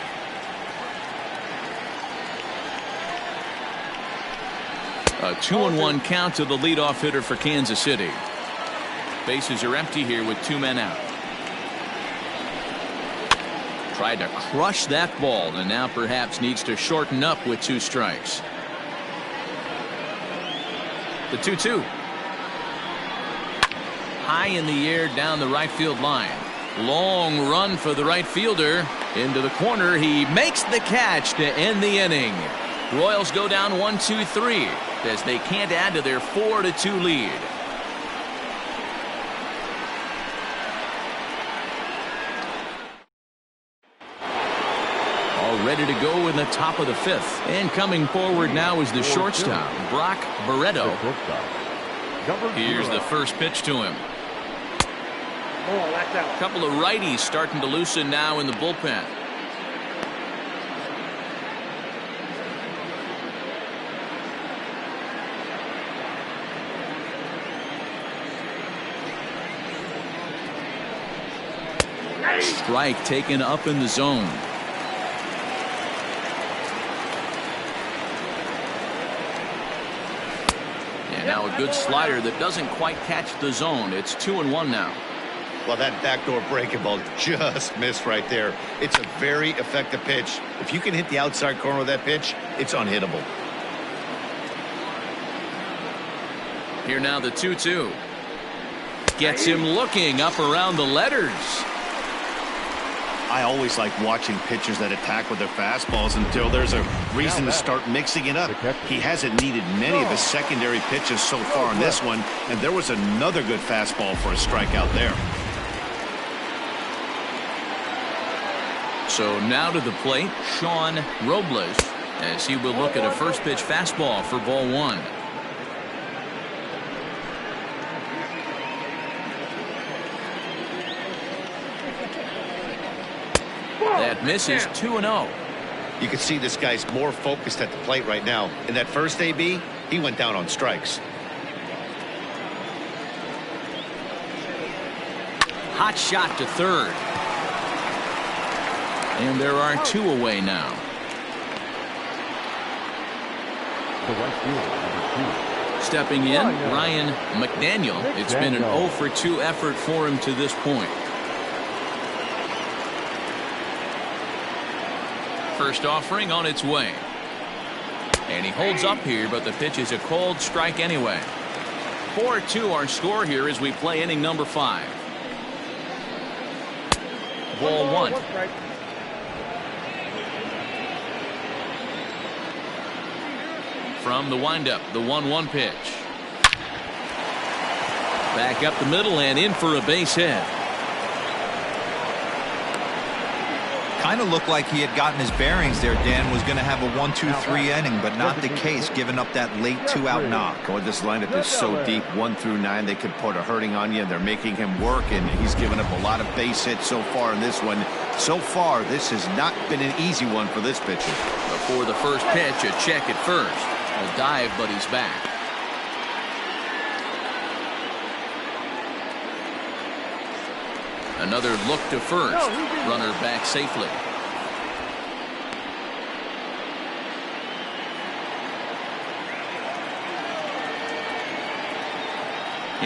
A 2-1 count to the leadoff hitter for Kansas City. Bases are empty here with 2 men out. Tried to crush that ball and now perhaps needs to shorten up with 2 strikes. The 2-2. High in the air down the right field line. Long run for the right fielder. Into the corner. He makes the catch to end the inning. Royals go down 1-2-3 as they can't add to their 4-2 lead. All ready to go in the top of the 5th. And coming forward now is the shortstop, Brock Barreto. Here's the first pitch to him. A couple of righties starting to loosen now in the bullpen. Strike taken up in the zone. And now a good slider that doesn't quite catch the zone. It's 2-1 now. Well, that backdoor breaking ball just missed right there. It's a very effective pitch. If you can hit the outside corner of that pitch, it's unhittable. Here now the 2-2. Gets him looking up around the letters. I always like watching pitchers that attack with their fastballs until there's a reason to start mixing it up. He hasn't needed many of his secondary pitches so far in this one, and there was another good fastball for a strikeout there. So now to the plate, Sean Robles, as he will look at a first pitch fastball for ball 1. That misses. 2-0. You can see this guy's more focused at the plate right now. In that first AB, he went down on strikes. Hot shot to third. And there are 2 away now. Stepping in, Ryan McDaniel. It's been an 0 for 2 effort for him to this point. First offering on its way. And he holds up here, but the pitch is a cold strike anyway. 4-2 our score here as we play inning number 5. Ball 1. From the windup, the 1-1 pitch. Back up the middle and in for a base hit. Kind of looked like he had gotten his bearings there. Dan was going to have a 1-2-3 inning, but not the case, giving up that late 2-out knock. Oh, this lineup is so deep, 1 through 9, they could put a hurting on you. They're making him work, and he's given up a lot of base hits so far in this one. So far, this has not been an easy one for this pitcher. Before the first pitch, a check at first. A dive, but he's back. Another look to first. Runner back safely.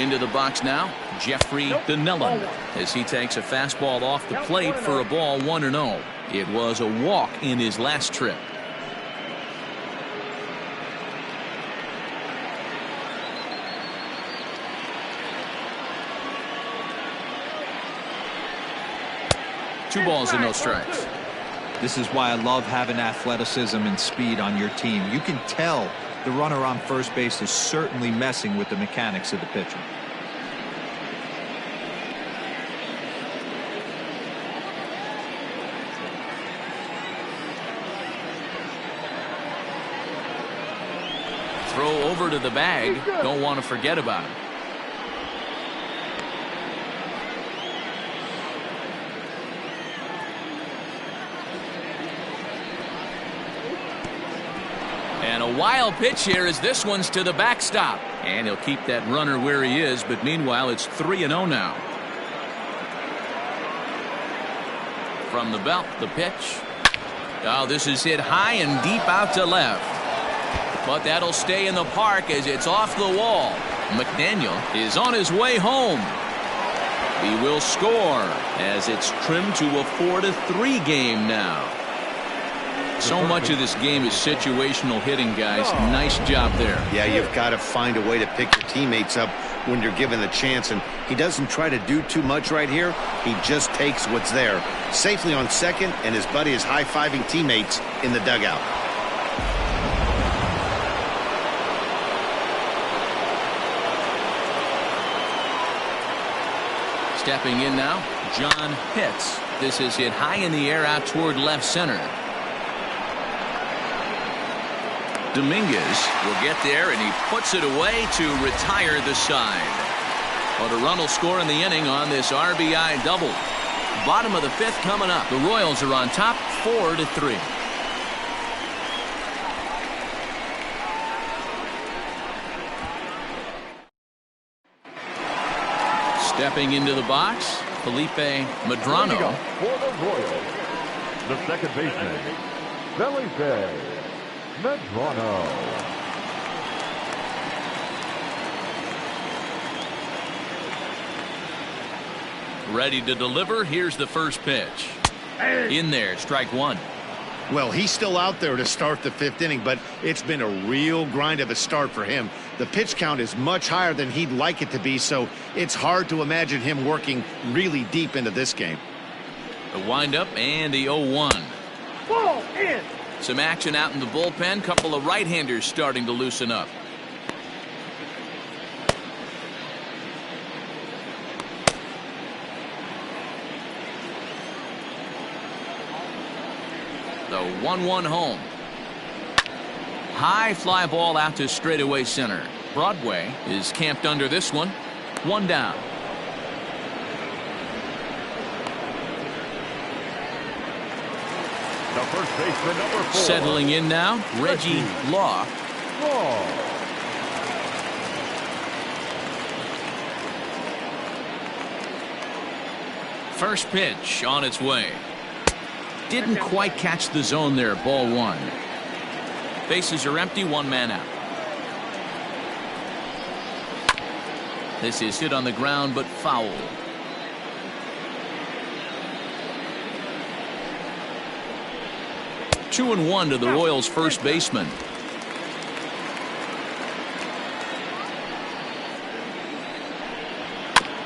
Into the box now, Jeffrey Donnellan, as he takes a fastball off the plate for a ball 1-0. It was a walk in his last trip. Two balls and no strikes. This is why I love having athleticism and speed on your team. You can tell the runner on first base is certainly messing with the mechanics of the pitcher. Throw over to the bag. Don't want to forget about him. And a wild pitch here as this one's to the backstop. And he'll keep that runner where he is, but meanwhile it's 3-0 now. From the belt, the pitch. Oh, this is hit high and deep out to left. But that'll stay in the park as it's off the wall. McDaniel is on his way home. He will score as it's trimmed to a 4-3 game now. So much of this game is situational hitting, guys. Nice job there. Yeah, you've got to find a way to pick your teammates up when you're given the chance, and he doesn't try to do too much right here. He just takes what's there. Safely on second, and his buddy is high-fiving teammates in the dugout. Stepping in now, John Pitts. This is hit high in the air out toward left center. Dominguez will get there, and he puts it away to retire the side. Well, the run will score in the inning on this RBI double. Bottom of the 5th coming up. The Royals are on top, 4-3. Stepping into the box, Felipe Medrano. For the Royals, the second baseman, Felipe Medrano. Ready to deliver. Here's the first pitch. In there, strike one. Well, he's still out there to start the 5th inning, but it's been a real grind of a start for him. The pitch count is much higher than he'd like it to be, so it's hard to imagine him working really deep into this game. The windup and the 0-1. Ball in. Some action out in the bullpen. Couple of right-handers starting to loosen up. The 1-1 home. High fly ball out to straightaway center. Broadway is camped under this one. One down. The first baseman, number 4. Settling in now, Reggie Law. First pitch on its way. Didn't quite catch the zone there. Ball one. Bases are empty. One man out. This is hit on the ground, but foul. 2-1 to the Royals' first baseman.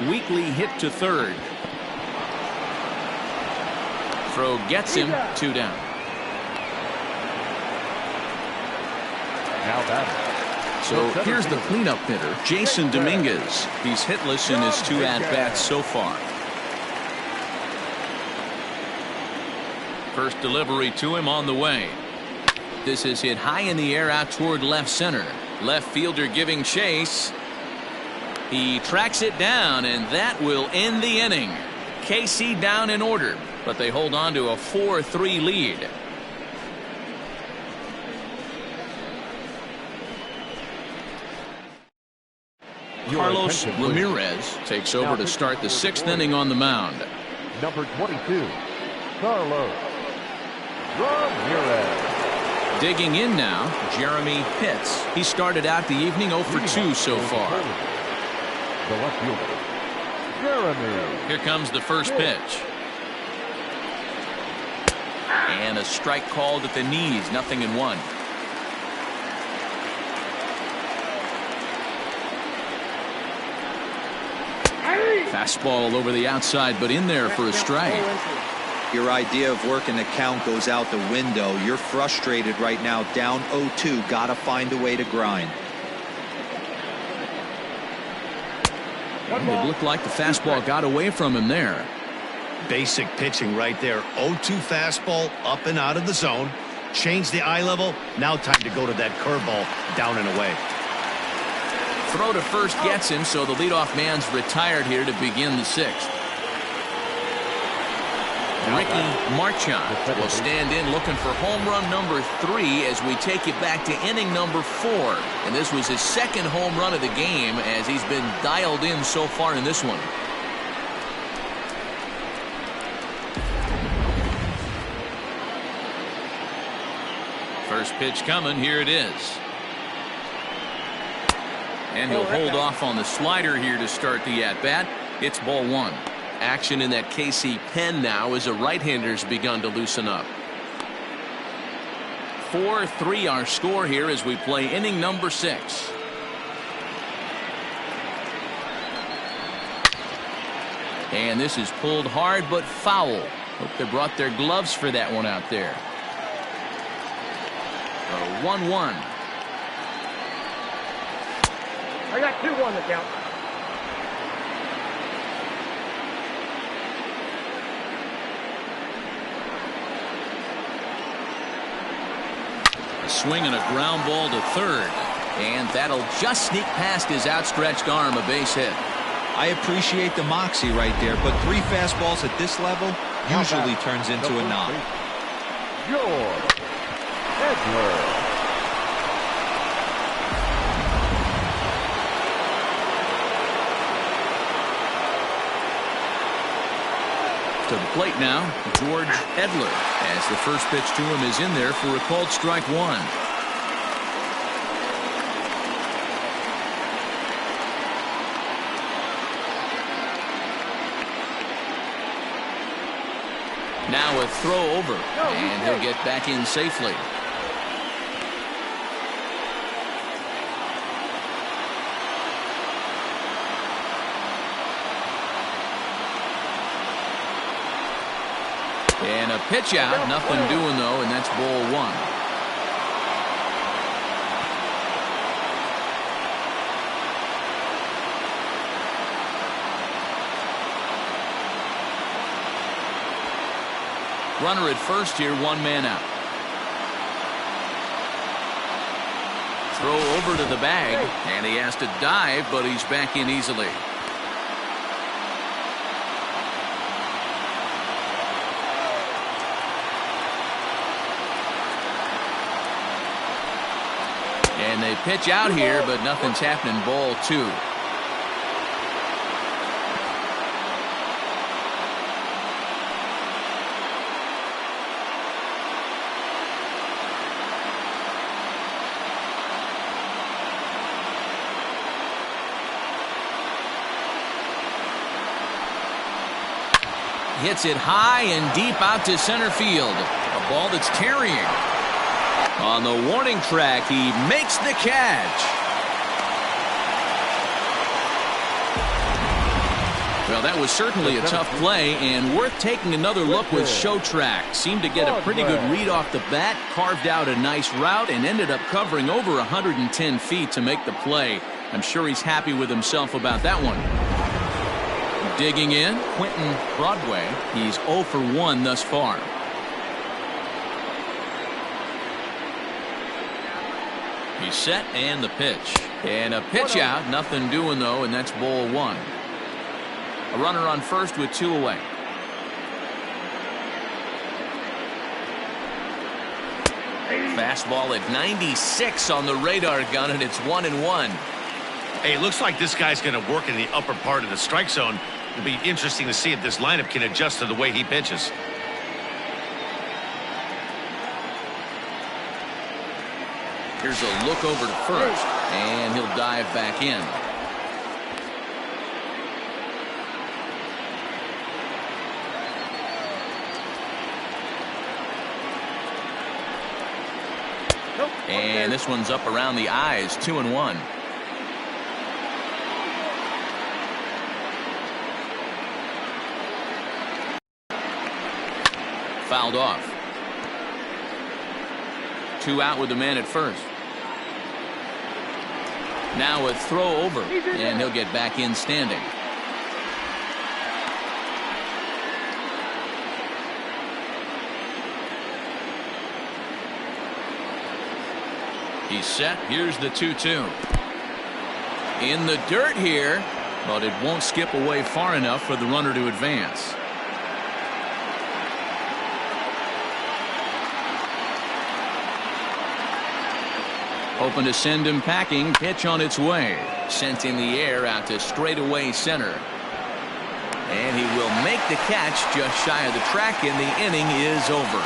Weekly hit to third. Throw gets him. 2 down. Now batting. So here's the cleanup hitter, Jason Dominguez. He's hitless in his 2 at-bats so far. First delivery to him on the way. This is hit high in the air out toward left center. Left fielder giving chase. He tracks it down, and that will end the inning. KC down in order, but they hold on to a 4-3 lead. Carlos Ramirez takes over to start the 6th inning on the mound. Number 22, Carlos Ramirez. Digging in now, Jeremy Pitts. He started out the evening 0 for 2 so far. The left fielder, Jeremy. Here comes the first pitch. And a strike called at the knees, 0-1. Fastball over the outside, but in there for a strike. Your idea of working the count goes out the window. You're frustrated right now, down 0-2. Got to find a way to grind. It looked like the fastball got away from him there. Basic pitching right there. 0-2 fastball up and out of the zone. Change the eye level. Now time to go to that curveball down and away. Throw to first gets him, so the leadoff man's retired here to begin the 6th. Ricky Marchand will stand in looking for home run number 3 as we take it back to inning number 4. And this was his 2nd home run of the game as he's been dialed in so far in this one. First pitch coming. Here it is. And he'll hold off on the slider here to start the at-bat. It's ball 1. Action in that KC pen now as the right-handers begun to loosen up. 4-3 our score here as we play inning number 6. And this is pulled hard but foul. Hope they brought their gloves for that one out there. 1-1. I got 2-1 to count. A swing and a ground ball to third. And that'll just sneak past his outstretched arm, a base hit. I appreciate the moxie right there, but 3 fastballs at this level usually turns into a knock. George Edler. To the plate now, George Edler, as the first pitch to him is in there for a called strike 1. Now a throw over, and he'll get back in safely. And a pitch out, nothing doing though, and that's ball 1. Runner at first here, 1 man out. Throw over to the bag, and he has to dive, but he's back in easily. And they pitch out here, but nothing's happening. Ball 2. hits it high and deep out to center field. A ball that's carrying. On the warning track, he makes the catch. Well, that was certainly a tough play and worth taking another look with Show Track. Seemed to get a pretty good read off the bat, carved out a nice route, and ended up covering over 110 feet to make the play. I'm sure he's happy with himself about that one. Digging in, Quentin Broadway. He's 0 for 1 thus far. He's set and the pitch. And a pitch out. Nothing doing, though, and that's ball 1. A runner on first with 2 away. Fastball at 96 on the radar gun, and it's 1-1. Hey, it looks like this guy's going to work in the upper part of the strike zone. It'll be interesting to see if this lineup can adjust to the way he pitches. Here's a look over to first, and he'll dive back in. And this one's up around the eyes, 2-1. Fouled off. 2 out with the man at first. Now a throw over, and he'll get back in standing. He's set. Here's the 2-2. In the dirt here, but it won't skip away far enough for the runner to advance. Hoping to send him packing. Pitch on its way. Sent in the air out to straightaway center. And he will make the catch just shy of the track, and the inning is over.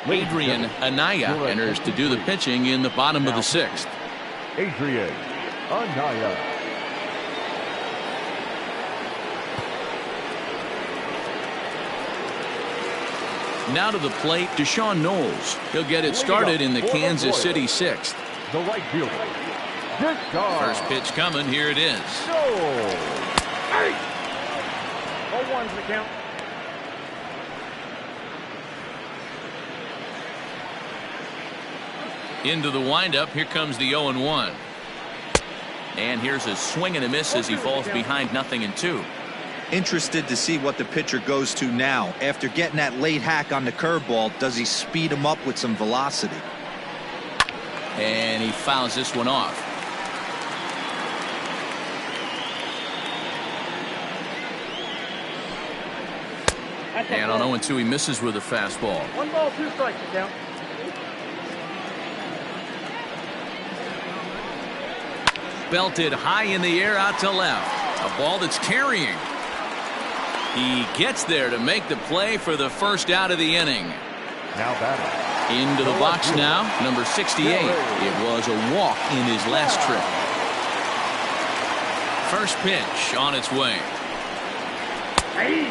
Adrian Anaya enters to do the pitching in the bottom of the 6th. Adrian Anaya. Now to the plate, Deshaun Knowles. He'll get it started in the Kansas City 6th. The right fielder. First pitch coming. Here it is. Hey! 0-1's the count. Into the windup. Here comes the 0-1. And here's a swing and a miss as he falls behind 0-2. Interested to see what the pitcher goes to now. After getting that late hack on the curveball, does he speed him up with some velocity? And he fouls this one off. And on 0-2, he misses with a fastball. 1 ball, 2 strikes to count. Belted high in the air out to left. A ball that's carrying. He gets there to make the play for the first out of the inning. Now batting. Into the box now, number 68. It was a walk in his last trip. First pitch on its way.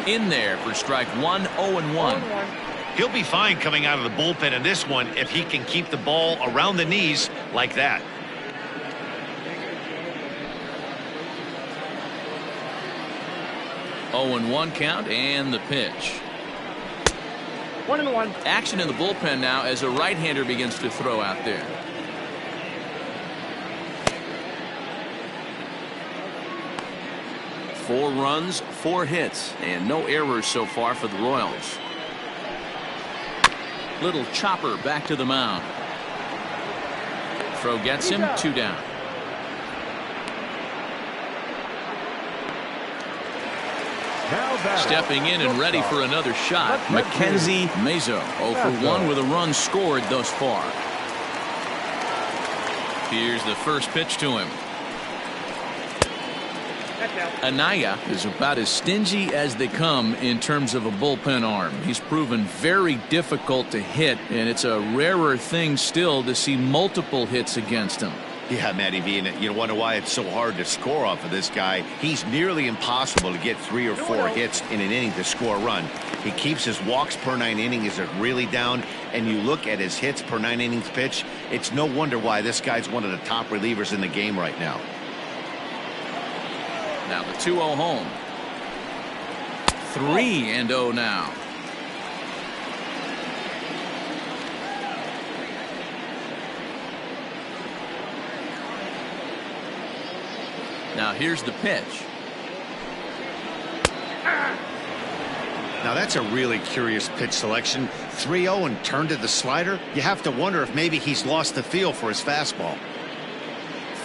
In there for strike 1, 0-1. He'll be fine coming out of the bullpen in this one if he can keep the ball around the knees like that. Oh, 0-1 count and the pitch. 1-1. Action in the bullpen now as a right-hander begins to throw out there. Four runs, 4 hits, and no errors so far for the Royals. Little chopper back to the mound. Throw gets him, 2 down. Stepping in and ready for another shot, Mackenzie Mazo. 0 for 1 with a run scored thus far. Here's the first pitch to him. Anaya is about as stingy as they come in terms of a bullpen arm. He's proven very difficult to hit, and it's a rarer thing still to see multiple hits against him. Yeah, Matty V, and you wonder why it's so hard to score off of this guy. He's nearly impossible to get 3 or 4 hits in an inning to score a run. He keeps his walks per 9 innings is really down, and you look at his hits per 9 innings pitch, it's no wonder why this guy's one of the top relievers in the game right now. Now the 2-0 home. 3-0 now. Now here's the pitch. Now that's a really curious pitch selection. 3-0 and turned to the slider. You have to wonder if maybe he's lost the feel for his fastball.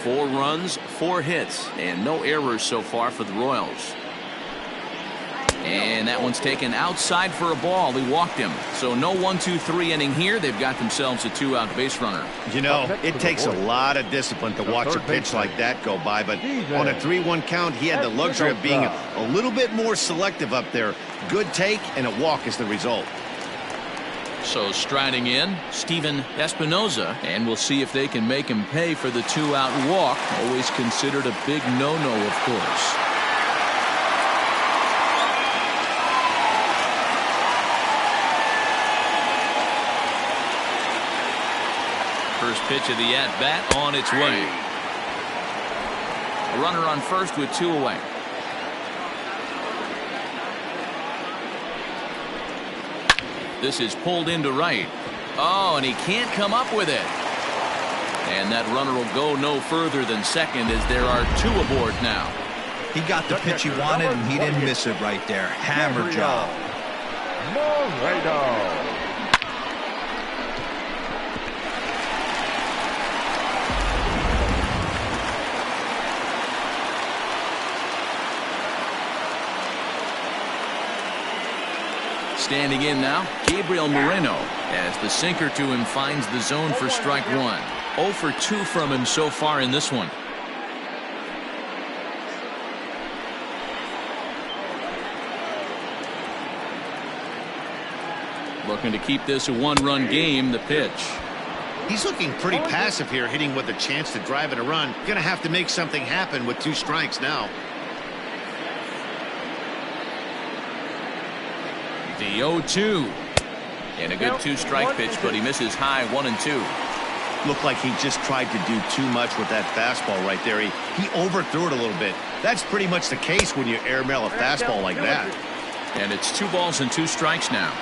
4 runs, 4 hits, and no errors so far for the Royals. And that one's taken outside for a ball. He walked him. So no 1-2-3 inning here. They've got themselves a 2-out base runner. You know, it takes a lot of discipline to watch a pitch like that go by, but on a 3-1 count, he had the luxury of being a little bit more selective up there. Good take, and a walk is the result. So striding in, Steven Espinoza, and we'll see if they can make him pay for the 2-out walk. Always considered a big no-no, of course. First pitch of the at-bat on its way. A runner on first with 2 away. This is pulled into right. Oh, and he can't come up with it. And that runner will go no further than second as there are 2 aboard now. He got the pitch he wanted, and he didn't miss it right there. Hammer job. Standing in now, Gabriel Moreno, as the sinker to him finds the zone for strike 1. 0 for 2 from him so far in this one. Looking to keep this a 1-run game. The pitch. He's looking pretty passive here, hitting with a chance to drive it a run. Gonna have to make something happen with 2 strikes now. The 0-2. And a good 2-strike pitch, but he misses high 1 and 2. Looked like he just tried to do too much with that fastball right there. He overthrew it a little bit. That's pretty much the case when you airmail a fastball like that. And it's 2 balls and 2 strikes now.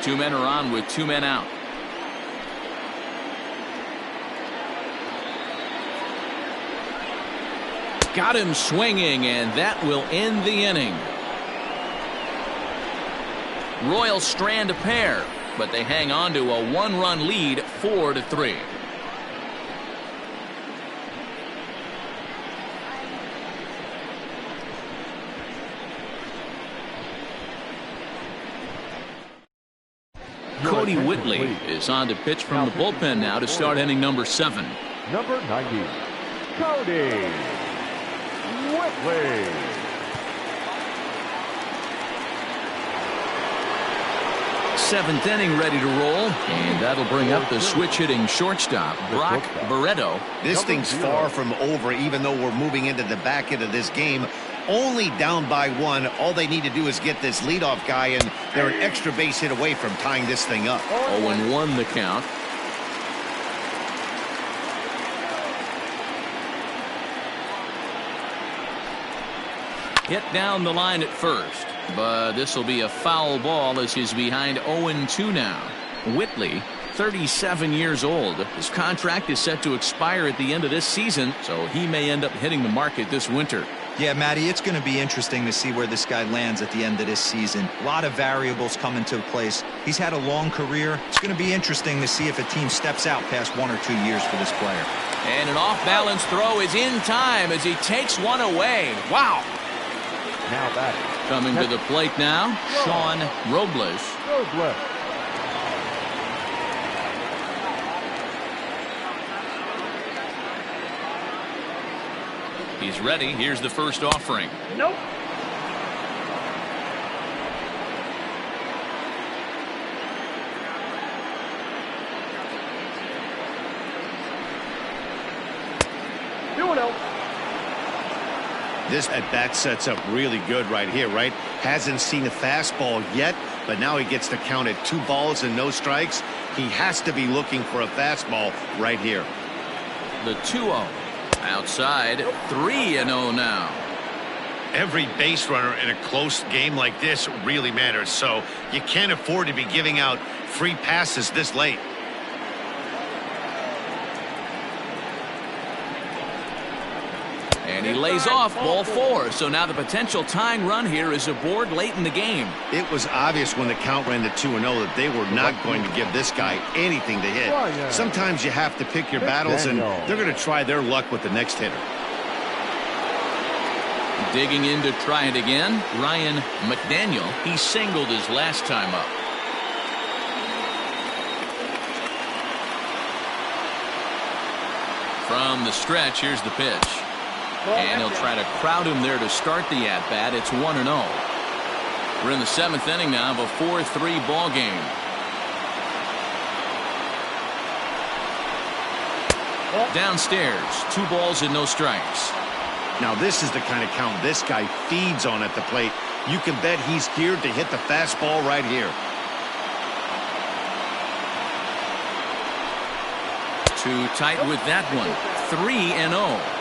Two men are on with 2 men out. Got him swinging, and that will end the inning. Royals strand a pair, but they hang on to a 1-run lead, 4-3. Cody Whitley is on to pitch from the bullpen now to start inning number 7. Number 90, Cody Whitley. Seventh inning ready to roll, and that'll bring up the switch-hitting shortstop, Brock Barreto. This thing's far from over, even though we're moving into the back end of this game. Only down by 1. All they need to do is get this leadoff guy, and they're an extra base hit away from tying this thing up. 0-1 the count. Hit down the line at first, but this will be a foul ball as he's behind 0-2 now. Whitley, 37 years old. His contract is set to expire at the end of this season, so he may end up hitting the market this winter. Yeah, Matty, it's going to be interesting to see where this guy lands at the end of this season. A lot of variables come into place. He's had a long career. It's going to be interesting to see if a team steps out past 1 or 2 years for this player. And an off-balance throw is in time as he takes one away. Wow. Now batting. Coming to the plate now, Sean Robles. He's ready. Here's the first offering. Nope. This at-bat sets up really good right here, right? Hasn't seen a fastball yet, but now he gets to count at 2 balls and no strikes. He has to be looking for a fastball right here. The 2-0. Outside, 3-0 now. Every base runner in a close game like this really matters, so you can't afford to be giving out free passes this late. And he lays off ball 4. So now the potential tying run here is aboard late in the game. It was obvious when the count ran to 2-0 that they were not going to give this guy anything to hit. Sometimes you have to pick your battles, and they're going to try their luck with the next hitter. Digging in to try it again, Ryan McDaniel. He singled his last time up. From the stretch, here's the pitch. And he'll try to crowd him there to start the at-bat. It's 1-0. We're in the 7th inning now of a 4-3 ball game. Downstairs, 2 balls and no strikes. Now this is the kind of count this guy feeds on at the plate. You can bet he's geared to hit the fastball right here. Too tight with that one. 3-0.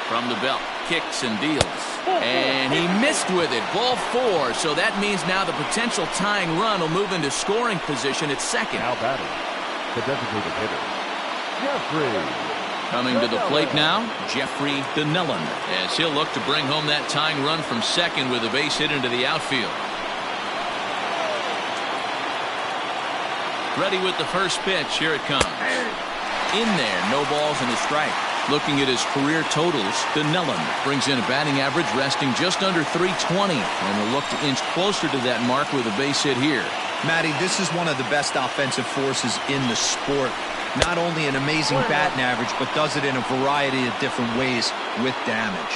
From the belt, kicks and deals. And he missed with it. Ball 4. So that means now the potential tying run will move into scoring position at second. Now batting, the designated hitter, Jeffrey. Coming to the plate now, Jeffrey Donnellan, as he'll look to bring home that tying run from second with a base hit into the outfield. Ready with the first pitch. Here it comes. In there, no balls and a strike. Looking at his career totals, Donnellan brings in a batting average resting just under 320, and will look to inch closer to that mark with a base hit here. Matty, this is one of the best offensive forces in the sport. Not only an amazing batting average, but does it in a variety of different ways with damage.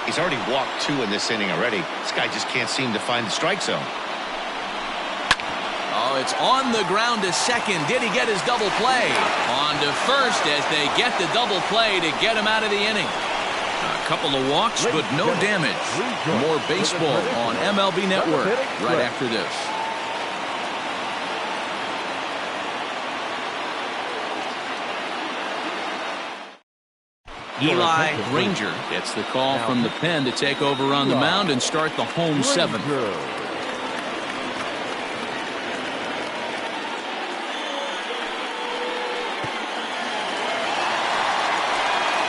He's already walked 2 in this inning already. This guy just can't seem to find the strike zone. Oh, it's on the ground to second. Did he get his double play? On to first as they get the double play to get him out of the inning. A couple of walks, but no damage. More baseball on MLB Network right after this. Eli Granger gets the call from the pen to take over on the mound and start the home 7th.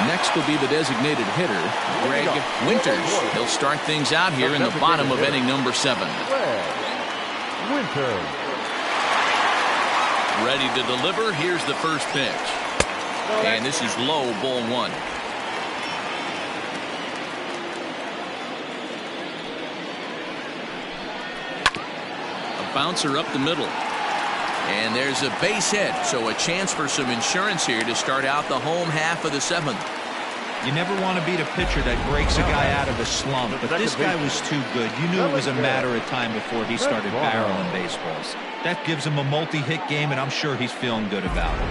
Next will be the designated hitter, Greg Winters. He'll start things out here in the bottom of inning number 7. Winters. Ready to deliver. Here's the first pitch. And this is low, ball 1. A bouncer up the middle. And there's a base hit, so a chance for some insurance here to start out the home half of the 7th. You never want to beat a pitcher that breaks a guy out of a slump, but this guy was too good. You knew it was a matter of time before he started barreling baseballs. That gives him a multi-hit game, and I'm sure he's feeling good about it.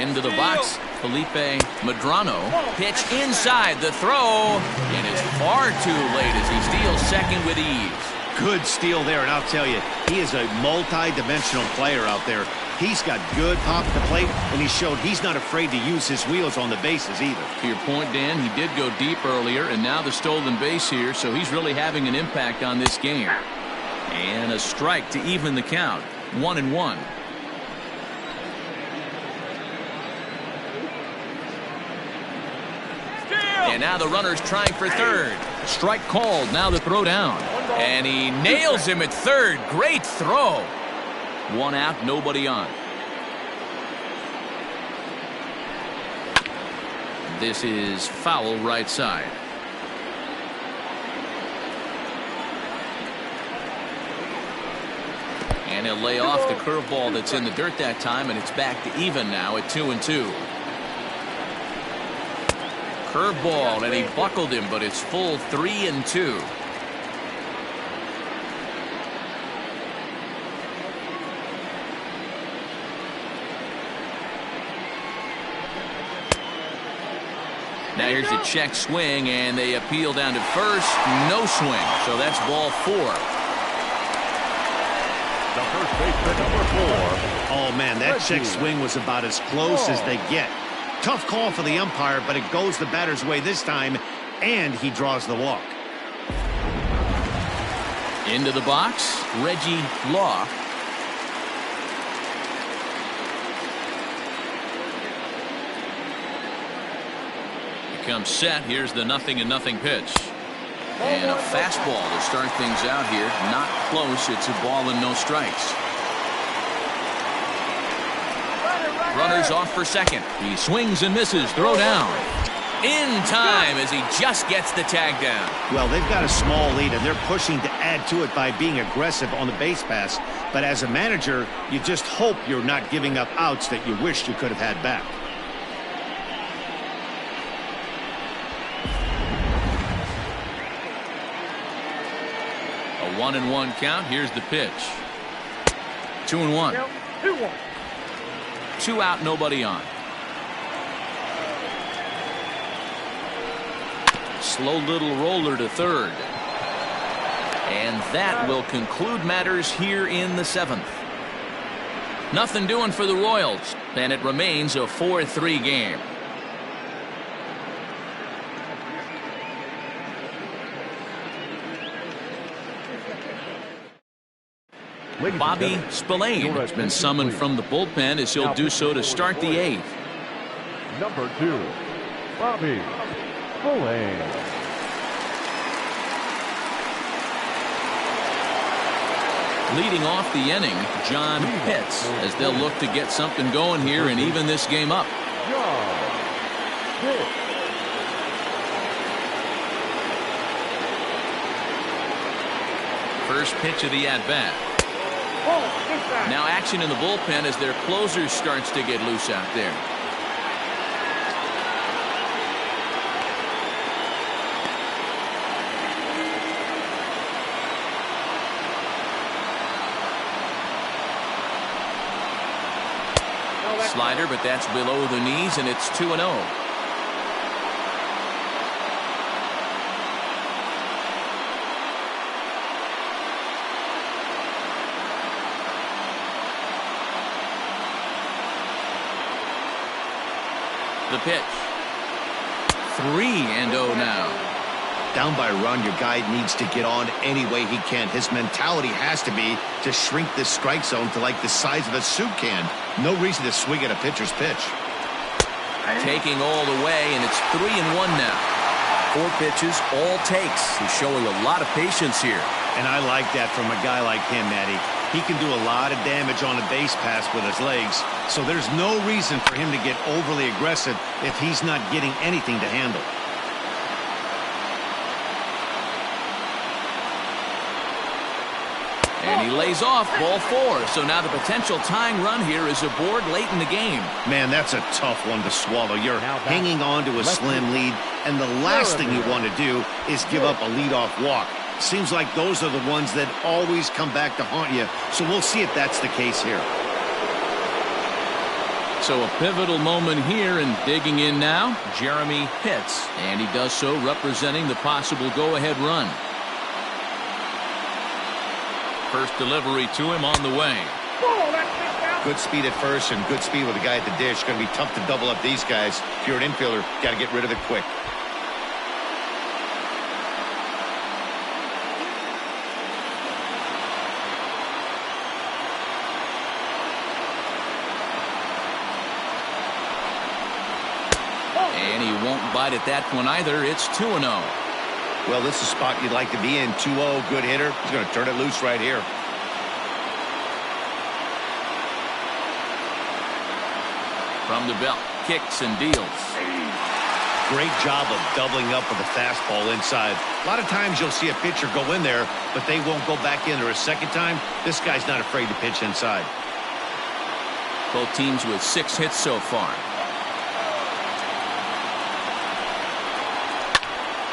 Into the box, Felipe Medrano. Pitch inside, the throw, and is far too late as he steals second with ease. Good steal there, and I'll tell you, he is a multi-dimensional player out there. He's got good pop at the plate, and he showed he's not afraid to use his wheels on the bases either. To your point, Dan, he did go deep earlier, and now the stolen base here, so he's really having an impact on this game. And a strike to even the count, 1-1. And now the runner's trying for third. Strike called, now the throw down. And he nails him at third. Great throw. 1 out, nobody on. This is foul right side. And he'll lay off the curveball that's in the dirt that time, and it's back to even now at 2-2. Curveball, and he buckled him, but it's full 3-2. Now here's a check swing, and they appeal down to first. No swing, so that's ball 4. The first baseman, number 4. Oh, man, that check swing was about as close as they get. Tough call for the umpire, but it goes the batter's way this time, and he draws the walk. Into the box, Reggie Law. Comes set. Here's the 0-0 pitch. And a fastball to start things out here. Not close. It's a ball and no strikes. Runners off for second. He swings and misses. Throw down. In time as he just gets the tag down. Well, they've got a small lead, and they're pushing to add to it by being aggressive on the base pass. But as a manager, you just hope you're not giving up outs that you wish you could have had back. A 1-1 count. Here's the pitch. 2-1. 2-1. 2 out, nobody on. Slow little roller to third. And that will conclude matters here in the 7th. Nothing doing for the Royals, and it remains a 4-3 game. Bobby Spillane has been summoned from the bullpen as he'll do so to start the 8th. Number 2, Bobby Spillane. Leading off the inning, John Pitts, as they'll look to get something going here and even this game up. John Pitts. First pitch of the at-bat. Now action in the bullpen as their closer starts to get loose out there. Slider, but that's below the knees, and it's 2-0. The pitch. 3-0 now. Down by a run, your guy needs to get on any way he can. His mentality has to be to shrink this strike zone to like the size of a soup can. No reason to swing at a pitcher's pitch. Taking all the way, and it's 3-1 now. 4 pitches, all takes. He's showing a lot of patience here. And I like that from a guy like him, Matty. He can do a lot of damage on a base pass with his legs, so there's no reason for him to get overly aggressive if he's not getting anything to handle. And he lays off ball 4. So now the potential tying run here is aboard late in the game. Man, that's a tough one to swallow. You're hanging on to a slim lead, and the last thing you want to do is give up a leadoff walk. Seems like those are the ones that always come back to haunt you. So we'll see if that's the case here. So a pivotal moment here, and digging in now, Jeremy Pitts. And he does so representing the possible go-ahead run. First delivery to him on the way. Good speed at first and good speed with the guy at the dish. Going to be tough to double up these guys. If you're an infielder, got to get rid of it quick. And he won't bite at that one either. It's 2-0. Well, this is a spot you'd like to be in. 2-0, good hitter. He's going to turn it loose right here. From the belt, kicks and deals. Great job of doubling up with a fastball inside. A lot of times you'll see a pitcher go in there, but they won't go back in there a second time. This guy's not afraid to pitch inside. Both teams with 6 hits so far.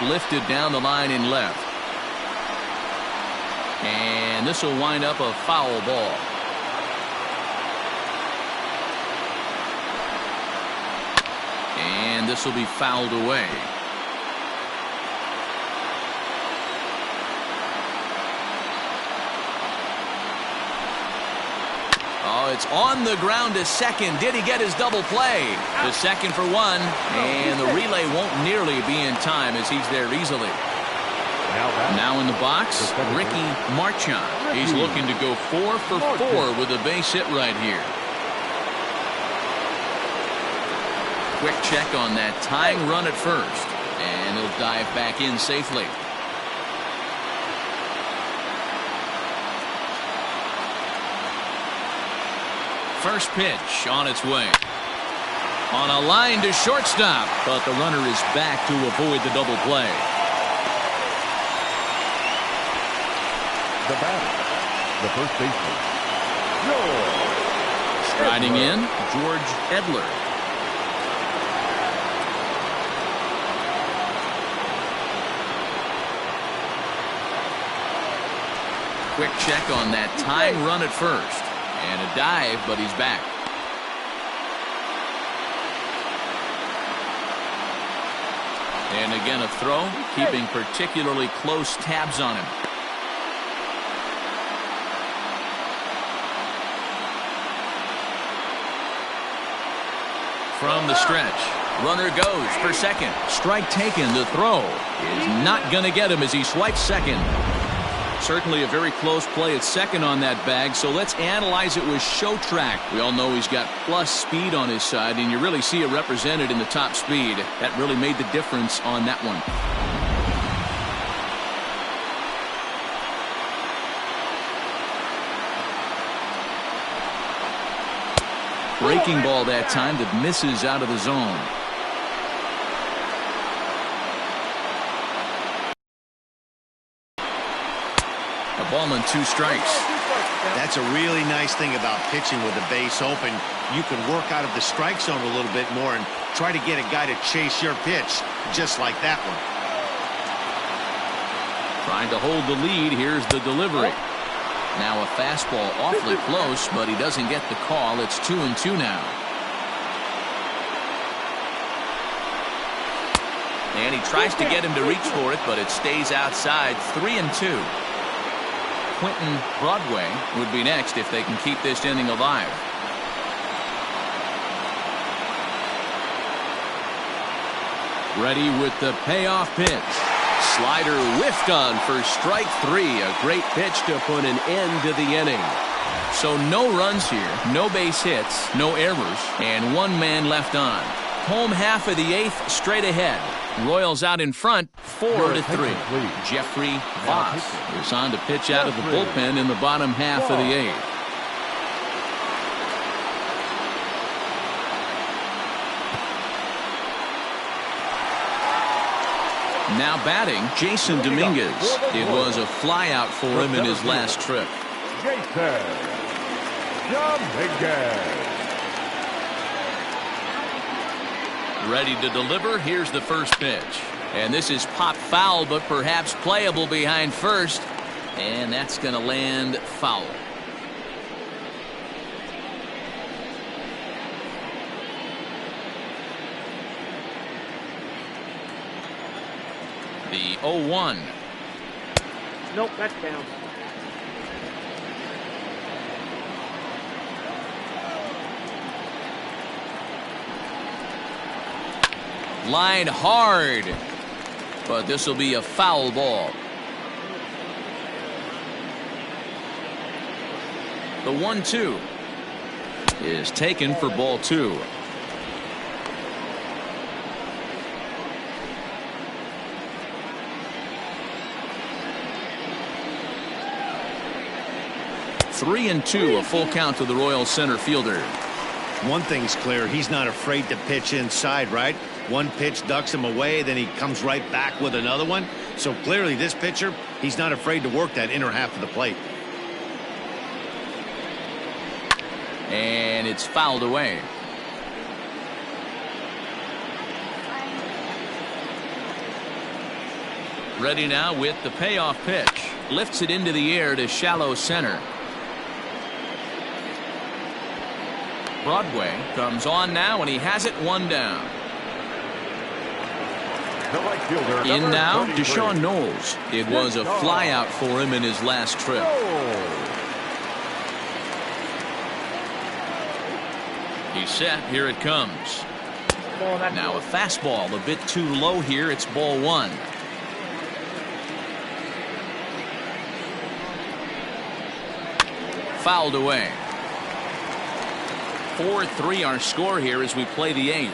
Lifted down the line in left. And this will wind up a foul ball. And this will be fouled away. Oh, it's on the ground to second. Did he get his double play? To second for one. And the relay won't nearly be in time as he's there easily. Now in the box, Ricky Marchand. He's looking to go 4 for 4 with a base hit right here. Quick check on that tying run at first. And he'll dive back in safely. First pitch on its way. On a line to shortstop. But the runner is back to avoid the double play. The batter, the first baseman, George. Striding in, George Edler. Quick check on that tying run at first. And a dive, but he's back. And again a throw, keeping particularly close tabs on him. From the stretch, runner goes for second. Strike taken. The throw is not going to get him as he swipes second. Certainly a very close play at second on that bag, so let's analyze it with show track. We all know he's got plus speed on his side, and you really see it represented in the top speed. That really made the difference on that one. Breaking ball that time that misses out of the zone. A ball and 2 strikes. That's a really nice thing about pitching with the base open. You can work out of the strike zone a little bit more and try to get a guy to chase your pitch, just like that one. Trying to hold the lead. Here's the delivery. Now a fastball awfully close, but he doesn't get the call. It's 2-2 now. And he tries to get him to reach for it, but it stays outside. 3-2. Quentin Broadway would be next if they can keep this inning alive. Ready with the payoff pitch. Slider whiffed on for strike 3. A great pitch to put an end to the inning. So no runs here, no base hits, no errors, and 1 man left on. Home half of the 8th straight ahead. Royals out in front 4-3. Jeffrey Voss is on to pitch out of the bullpen in the bottom half of the 8th. Now batting, Jason Dominguez. It was a flyout for him in his last trip. Jason Dominguez. Ready to deliver. Here's the first pitch. And this is pop foul, but perhaps playable behind first. And that's going to land foul. The 0-1. Nope, that's down. Line hard. But this will be a foul ball. The 1-2 is taken for ball 2. Three and 2, a full count to the Royals center fielder. One thing's clear, he's not afraid to pitch inside, right? One pitch ducks him away, then he comes right back with another one. So clearly this pitcher, he's not afraid to work that inner half of the plate. And it's fouled away. Ready now with the payoff pitch. Lifts it into the air to shallow center. Broadway comes on now, and he has it one down. The right fielder, In now, 33. Deshaun Knowles. It was a flyout for him in his last trip. He's set. Here it comes. Now a fastball a bit too low here. It's ball one. Fouled away. 4-3 our score here as we play the eighth.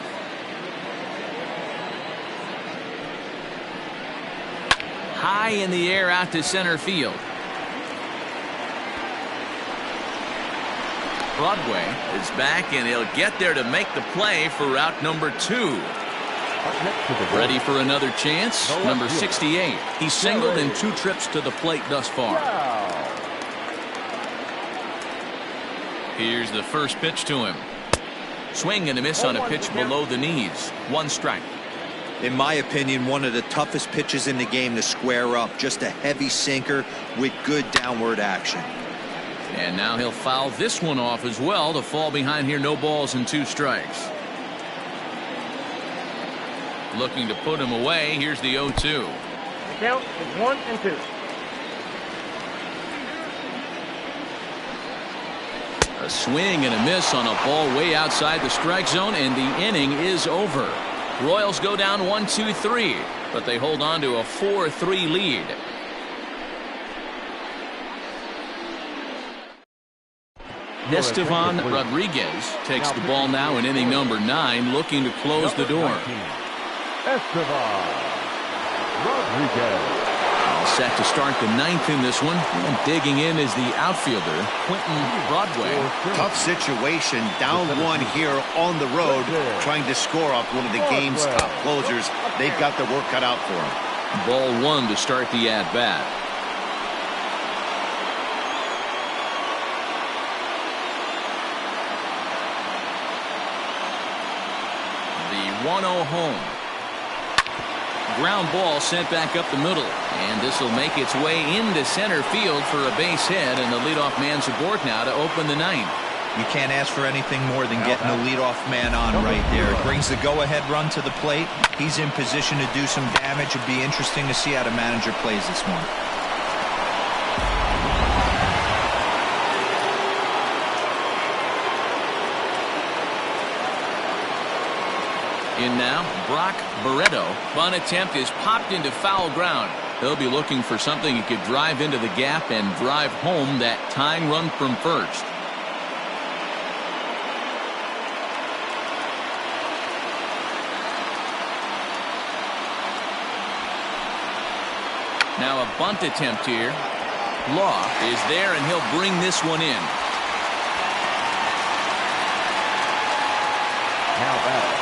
High in the air out to center field. Broadway is back, and he'll get there to make the play for route number 2. Ready for another chance. Number 68. He's singled in 2 trips to the plate thus far. Here's the first pitch to him. Swing and a miss on a pitch below the knees. 1 strike. In my opinion, one of the toughest pitches in the game to square up. Just a heavy sinker with good downward action. And now he'll foul this one off as well to fall behind here. No balls and 2 strikes. Looking to put him away. Here's the 0-2. The count is 1 and 2. A swing and a miss on a ball way outside the strike zone, and the inning is over. Royals go down 1-2-3, but they hold on to a 4-3 lead. Estevan Rodriguez takes the ball now in inning number 9, looking to close the door. Estevan Rodriguez. All set to start the 9th in this one. And digging in is the outfielder, Quentin Broadway. Tough situation, down 1 here on the road, trying to score off one of the game's top closers. They've got their work cut out for them. Ball 1 to start the at-bat. The 1-0 home. Ground ball sent back up the middle, and this will make its way into center field for a base hit, and the leadoff man's aboard now to open the 9th. You can't ask for anything more than getting the leadoff man on right there. It brings the go-ahead run to the plate. He's in position to do some damage. It'd be interesting to see how the manager plays this one. In now, Brock Barreto. Bunt attempt is popped into foul ground. He'll be looking for something he could drive into the gap and drive home that tying run from first. Now a bunt attempt here. Law is there, and he'll bring this one in. Now back.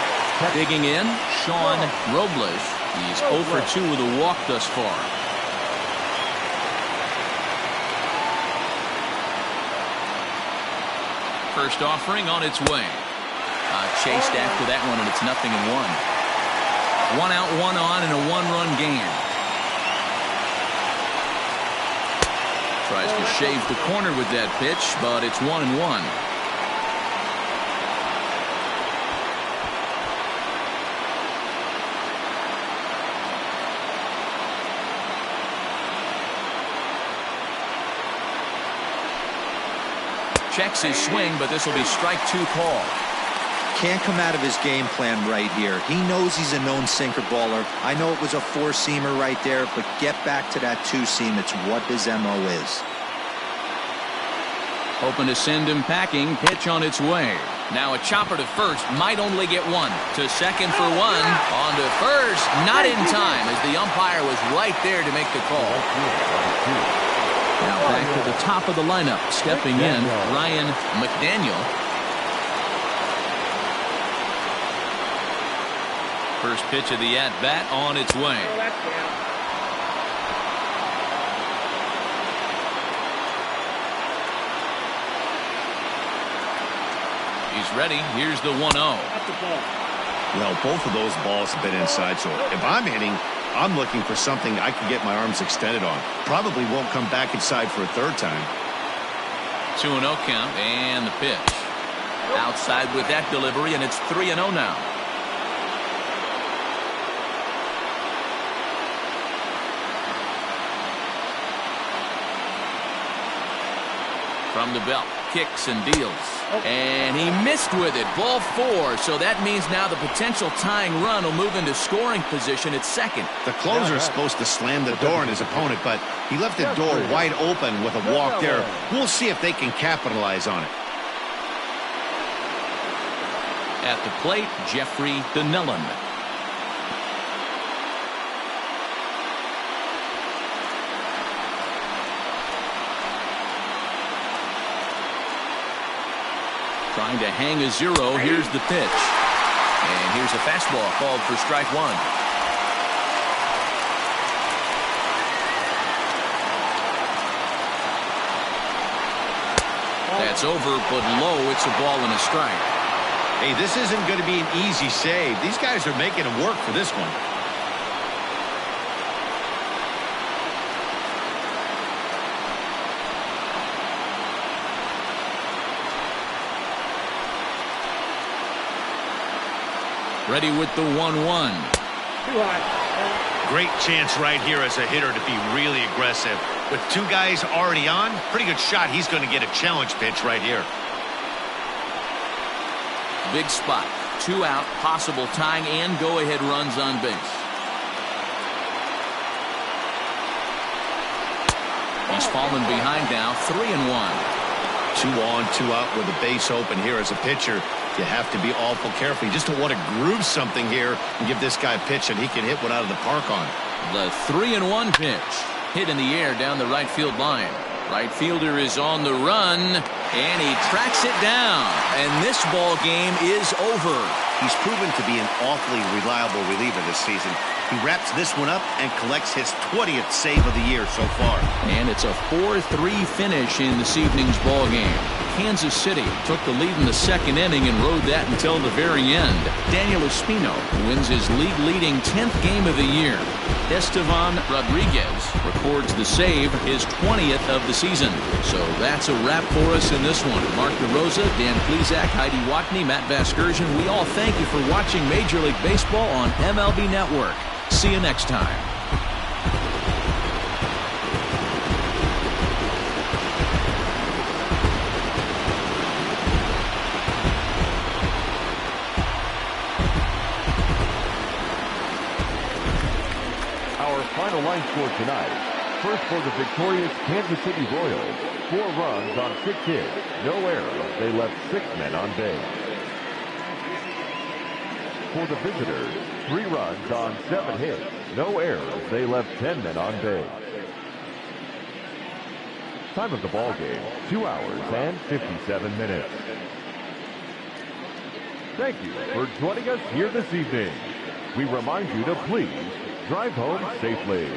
Digging in, Sean Robles. He's 0 for 2 with a walk thus far. First offering on its way. Chased after that one, and it's 0-1. 1 out, 1 on, and a 1-run game. Tries to shave the corner with that pitch, but it's 1-1. Checks his swing, but this will be strike 2 call. Can't come out of his game plan right here. He knows he's a known sinker baller. I know it was a 4-seamer right there, but get back to that 2-seam. It's what his MO is. Hoping to send him packing. Pitch on its way. Now a chopper to first. Might only get 1. To second for 1. On to first. Not in time, as the umpire was right there to make the call. Now back to the top of the lineup. Stepping in, Ryan McDaniel. First pitch of the at-bat on its way. He's ready. Here's the 1-0. Well, both of those balls have been inside, so if I'm hitting, I'm looking for something I can get my arms extended on. Probably won't come back inside for a third time. 2-0 count, and the pitch. Outside with that delivery, and it's 3-0 now. From the belt, kicks and deals. And he missed with it. Ball 4. So that means now the potential tying run will move into scoring position at second. The closer is supposed to slam the door on his opponent, but he left the door wide open with a walk there. We'll see if they can capitalize on it. At the plate, Jeffrey Donnellan. Trying to hang a 0. Here's the pitch. And here's a fastball called for strike 1. That's over, but low. It's a ball and a strike. Hey, this isn't going to be an easy save. These guys are making him work for this one. Ready with the 1-1. Great chance right here as a hitter to be really aggressive. With two guys already on, pretty good shot. He's going to get a challenge pitch right here. Big spot. 2 out, possible tying and go-ahead runs on base. He's fallen behind now, 3-1. 2 on, 2 out with the base open here as a pitcher. You have to be awful careful. You just don't want to groove something here and give this guy a pitch and he can hit one out of the park on. The 3-1 pitch. Hit in the air down the right field line. Right fielder is on the run, and he tracks it down. And this ball game is over. He's proven to be an awfully reliable reliever this season. He wraps this one up and collects his 20th save of the year so far. And it's a 4-3 finish in this evening's ball game. Kansas City took the lead in the second inning and rode that until the very end. Daniel Espino wins his league-leading 10th game of the year. Estevan Rodriguez records the save, his 20th of the season. So that's a wrap for us in this one. Mark DeRosa, Dan Plesac, Heidi Watney, Matt Vasgersian, we all thank you for watching Major League Baseball on MLB Network. See you next time. Final line score tonight. First for the victorious Kansas City Royals. 4 runs on 6 hits. No errors. They left 6 men on base. For the visitors, 3 runs on 7 hits. No errors. They left 10 men on base. Time of the ball game, 2 hours and 57 minutes. Thank you for joining us here this evening. We remind you to please drive home safely.